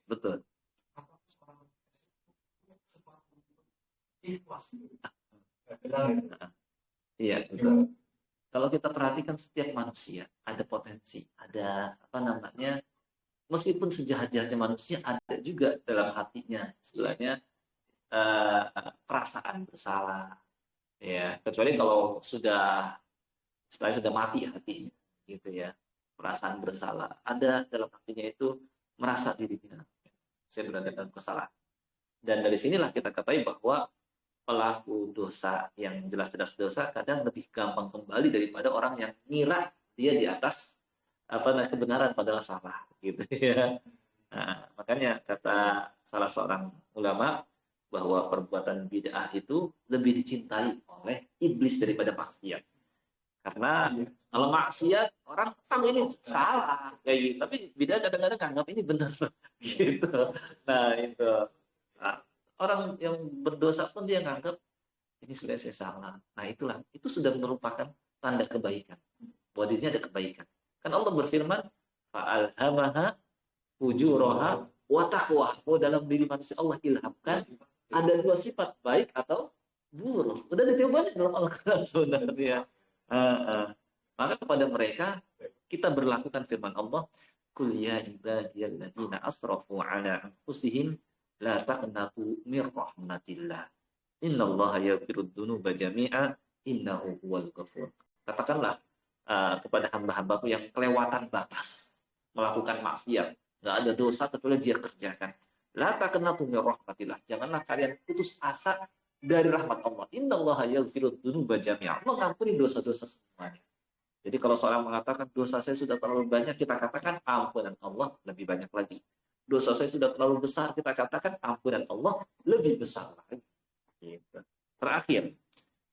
Betul. Iya, betul. Kalau kita perhatikan setiap manusia ada potensi, ada apa namanya, meskipun sejahat-jahatnya manusia ada juga dalam hatinya istilahnya perasaan bersalah. Ya, kecuali kalau sudah setelah sudah mati hatinya, gitu ya. Perasaan bersalah ada dalam hatinya itu merasa dirinya saya berada dalam kesalahan. Dan dari sinilah kita ketahui bahwa pelaku dosa yang jelas-jelas dosa kadang lebih gampang kembali daripada orang yang ngira dia di atas kebenaran padahal salah gitu ya. Nah, makanya kata salah seorang ulama bahwa perbuatan bid'ah itu lebih dicintai oleh iblis daripada maksiat. Karena kalau maksiat orang tahu ini salah kayak gitu, tapi bid'ah kadang-kadang anggap ini benar gitu. Nah, itu. Nah, orang yang berdosa pun dia nganggap ini sudah saya salah. Nah, itulah, itu sudah merupakan tanda kebaikan. Bahwa dirinya ada kebaikan. Kan Allah berfirman, fa'alhamaha fujuraha wa taqwa. Bahwa dalam diri manusia Allah ilhamkan ada dua sifat, baik atau buruk. Udah ditiupkan dalam Al-Quran sebenarnya. Maka kepada mereka kita berlakukan firman Allah, Qul ya ibadiyalladzina asrafu ala anfusihim la taqnatu mir rahmatillah. Innallaha yaghfirud dzunuba jami'a innahu huwal ghafur. Katakanlah kepada hamba-hambaku yang kelewatan batas, melakukan maksiat, nggak ada dosa kecuali dia kerjakan. La taqnatu mir rahmatillah. Janganlah kalian putus asa dari rahmat Allah. Innallaha yaghfirud dzunuba jami'a. Allah mengampuni dosa-dosa semuanya. Jadi kalau seorang mengatakan dosa saya sudah terlalu banyak, kita katakan ampunan Allah lebih banyak lagi. Dosa saya sudah terlalu besar, kita katakan ampunan Allah lebih besar lagi. Gitu. Terakhir,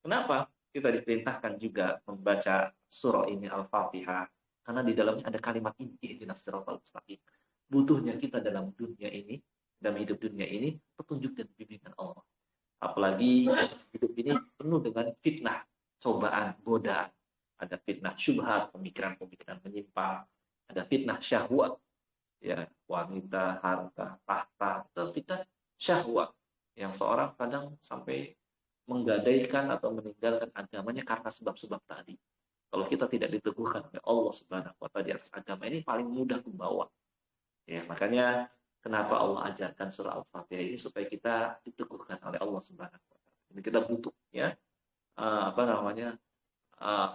kenapa kita diperintahkan juga membaca surah ini Al-Fatihah? Karena di dalamnya ada kalimat inti ihdinas siratal mustaqim. Butuhnya kita dalam dunia ini, dalam hidup dunia ini, petunjuk dan bimbingan Allah. Apalagi hidup ini penuh dengan fitnah, cobaan, godaan. Ada fitnah syubhat, pemikiran-pemikiran menyimpang. Ada fitnah syahwat, ya wanita, harta, tahta, itu fitnah syahwat yang seorang kadang sampai menggadaikan atau meninggalkan agamanya karena sebab-sebab tadi. Kalau kita tidak diteguhkan oleh Allah Subhanahu wa taala di atas agama ini paling mudah membawa. Ya, makanya kenapa Allah ajarkan surah Al-Fatihah ini supaya kita diteguhkan oleh Allah Subhanahu wa taala. Jadi kita butuh ya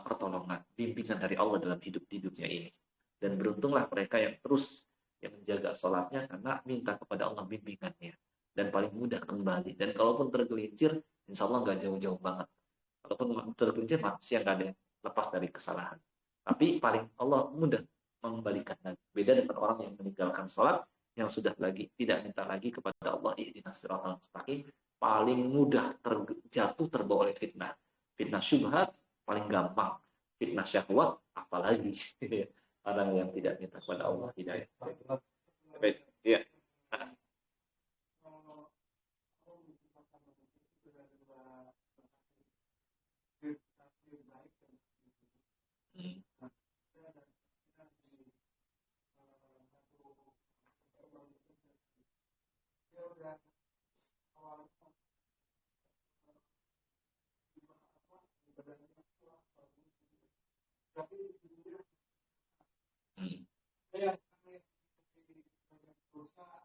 pertolongan, bimbingan dari Allah dalam hidup di dunia ini. Dan beruntunglah mereka yang terus yang menjaga sholatnya karena minta kepada Allah bimbingannya. Dan paling mudah kembali. Dan kalaupun tergelincir, insya Allah nggak jauh-jauh banget. Kalaupun tergelincir, manusia nggak ada yang lepas dari kesalahan. Tapi paling Allah mudah mengembalikan. Beda dengan orang yang meninggalkan sholat, yang sudah lagi tidak minta lagi kepada Allah, ihdinas siratal mustaqim, paling mudah terjatuh terbawa oleh fitnah. Fitnah syubhat paling gampang. Fitnah syahwat apalagi. Orang yang tidak minta kepada Allah hidayah. Baik, ya.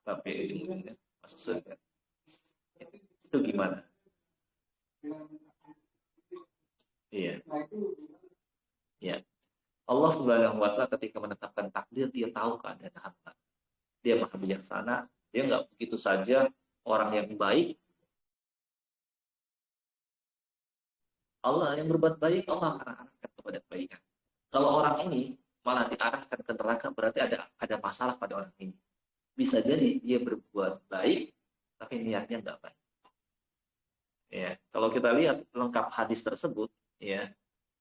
Tapi ujung-ujungnya masuk surga. Itu gimana? Iya. Ya. Allah Subhanahu wa taala ketika menetapkan takdir, dia tahu keadaan hamba. Dia maha bijaksana, dia nggak begitu saja orang yang baik. Allah yang berbuat baik, Allah akan arahkan kepada kebaikan. Kalau orang ini malah diarahkan ke neraka, berarti ada masalah pada orang ini. Bisa jadi dia berbuat baik, tapi niatnya nggak baik. Ya, kalau kita lihat lengkap hadis tersebut, ya,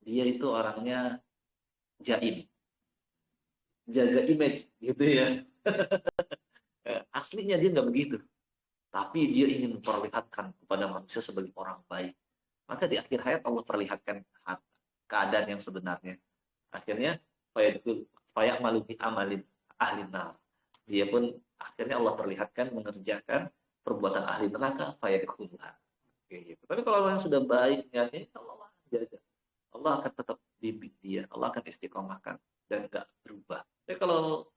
dia itu orangnya jaim, jaga image, gitu ya. Aslinya dia nggak begitu, tapi dia ingin memperlihatkan kepada manusia sebagai orang baik. Maka di akhir hayat Allah perlihatkan keadaan yang sebenarnya. Akhirnya fayak malubi amalin ahli nar. Dia pun akhirnya Allah perlihatkan mengerjakan perbuatan ahli neraka fayak kulha. Gitu. Tapi kalau orang yang sudah baik niatnya, Allah jaga. Allah akan tetap bimbing dia, Allah akan istiqomahkan dan nggak berubah. Tapi kalau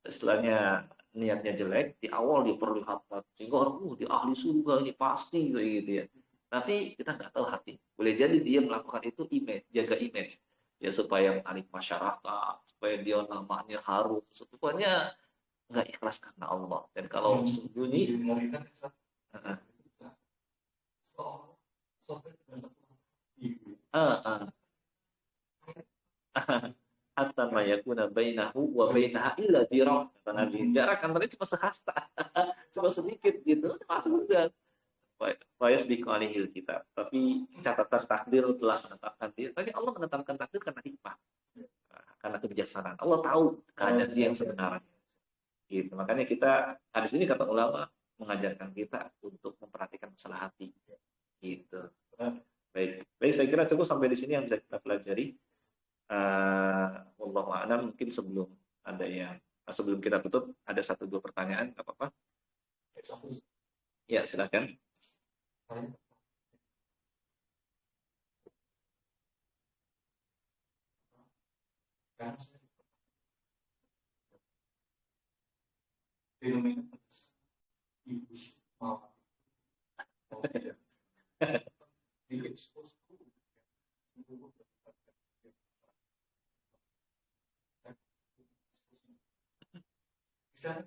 istilahnya niatnya jelek, di awal dia perlihatkan sehingga orang di ahli surga ini pasti gitu ya. Tapi kita nggak tahu hati. Boleh jadi dia melakukan itu image, jaga image ya supaya menarik masyarakat, supaya dia namanya harum, supaya nggak ikhlas karena Allah. Dan kalau sembunyi, hatta ma yakuna bainahu wa bainaha illa dirham, kata Nabi. Jarak antaranya cuma sehasta, cuma sedikit gitu. Masuk udah. Fayas biqalihil kita. Tapi catatan takdir telah menetapkan dia. Tapi Allah menetapkan takdir karena hikmah, karena kebijaksanaan. Allah tahu keadaan dia yang sebenarnya. Gitu. Makanya kita hadis ini kata ulama mengajarkan kita untuk memperhatikan masalah hati. Gitu. Baik, saya kira cukup sampai di sini yang bisa kita pelajari. Wallahu a'lam. Mungkin sebelum kita tutup ada 1-2 pertanyaan, nggak apa-apa? Ya, silakan. Fenomena ibu mau diekspos bisa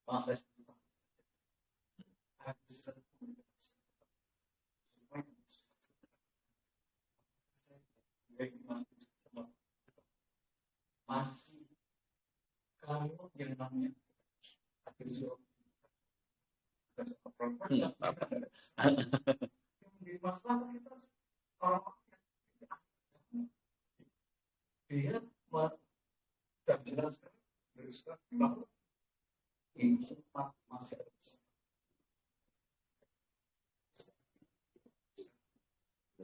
masa masih kalau yang namanya masalah kita dia tidak jelaskan bahwa ini sempat masih ada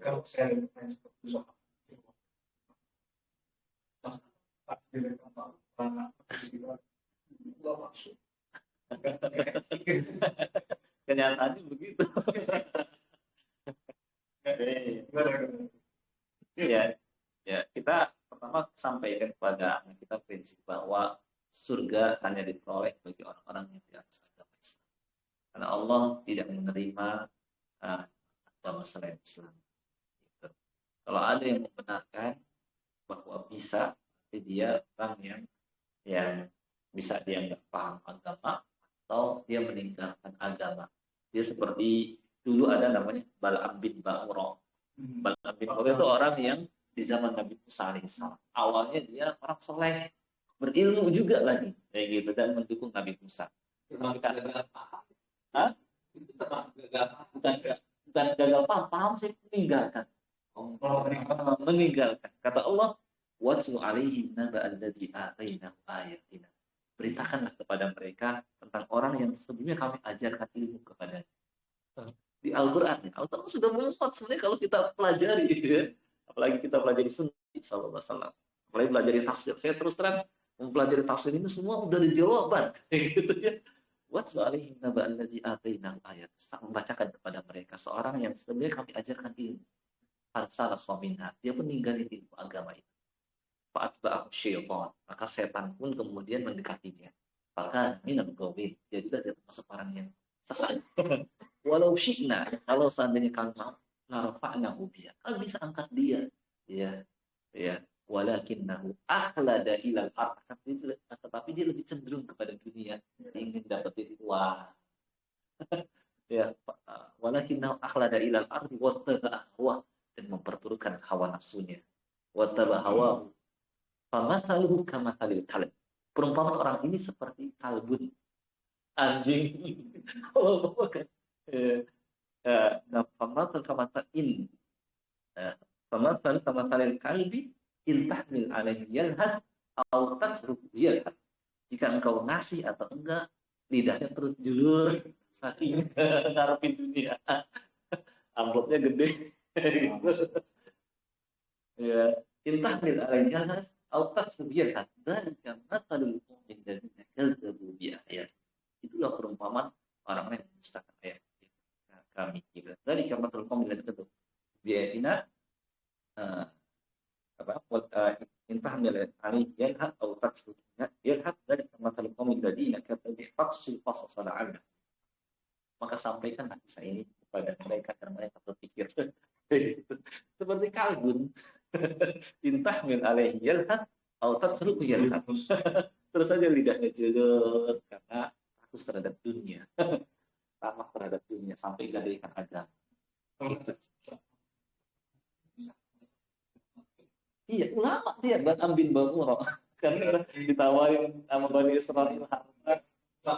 kalau saya bertanya seperti usaha pasti mereka tahu karena peristiwa dua maksud Kenyataannya begitu. Ya, ya kita pertama sampaikan kepada anak kita prinsip bahwa surga hanya diperoleh bagi orang-orang yang di atas agama Islam. Karena Allah tidak menerima agama selain Islam. Gitu. Kalau ada yang membenarkan bahwa bisa, berarti dia orang yang bisa dianggap paham agama atau dia meninggalkan agama. Dia seperti dulu ada namanya Bal'am bin Ba'urah. Bal'am bin Ba'urah itu orang yang di zaman Nabi Musa alaihissalam. Awalnya dia orang soleh, berilmu juga lagi, kayak gitu, dan mendukung Nabi Musa. Bukan gagal paham sih, meninggalkan. Meninggalkan. Kata Allah, "Watlu alaihim naba allazi atainahu ayatina." Beritakanlah kepada mereka tentang orang yang sebelumnya kami ajarkan ilmu kepadanya. Di Al-Qur'an, Allah sudah memuat sebenarnya kalau kita pelajari, ya. Apalagi kita pelajari sunnah sallallahu alaihi wasallam. Apalagi pelajari tafsir. Saya terus terang mempelajari tafsir ini semua udah dijawaban, gitu ya. Watlu alaihim naba allazi atainahu ayat. Membacakan kepada mereka seorang yang sebelumnya kami ajarkan ilmu. Arsala khaminha. Dia pun ninggalin ilmu agama itu. Fa'atba'ahu syaitan. Maka setan pun kemudian mendekatinya. Maka minal ghawin. Dia juga termasuk orang yang sesat. Walau syi'na, kalau seandainya kami mau, larafa'nahu biha. Kami bisa angkat dia. Ya. Walakinnahu akhlada ilal ard. Tetapi dia lebih cenderung kepada dunia. Ingin dapetin uang. Ya. Walakinnahu akhlada ilal ardi wattaba'a hawa. Dan memperturutkan hawa nafsunya. Wattaba'a hawahu. Famathaluhu kamathalil kalb. Perumpamaan orang ini seperti kalbun. anjing. Allah kan. Nah, famatan kamatain. Famatan kamatain kalbi intahmil alaihi yalhad au tatruk yalhad. Jika engkau ngasih atau enggak, lidahnya terus julur saking ngarepin dunia. Amplopnya gede. Ya, intahmil alaihi yalhad au tatruk yalhad. Dzalika mathalul mu'min alladziina kadzdzabu bi ayat. Itulah perumpamaan orang yang mendustakan ayat kami. Dzalika mathalul qawmil alladziina kadzdzabu bi ayatina. Intahmil alaihi yalhad au tatruk yalhad dari mathalul qawmil alladziina kadzdzabu faqsil qasas la'alla. Maka sampaikanlah kisah ini kepada mereka karena mereka berpikir seperti kalbun. Intahmil alaihi yalhad au tatruk yalhad. Terus saja lidahnya jelek karena takut terhadap dunia. Tamak terhadap dunia sampai gadaikan agama. Iya, ulama dia Batam bin Bamurah. Karena ditawarin sama Bani Israel harta.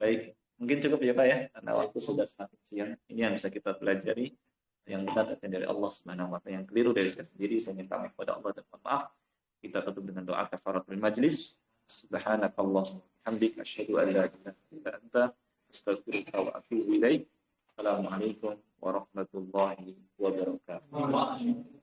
Baik, mungkin cukup ya Pak ya, karena waktu sudah semakin siang. Ini yang bisa kita pelajari, yang benar datang dari Allah Subhanahu wa taala, yang keliru dari saya sendiri. Saya minta maaf kepada Allah dan mohon maaf. Kita tutup dengan doa kafaratul majlis. Subhanakallahumma wa bihamdika asyhadu an la ilaha illa anta astaghfiruka wa atubu ilaik. Assalamualaikum warahmatullahi wabarakatuh.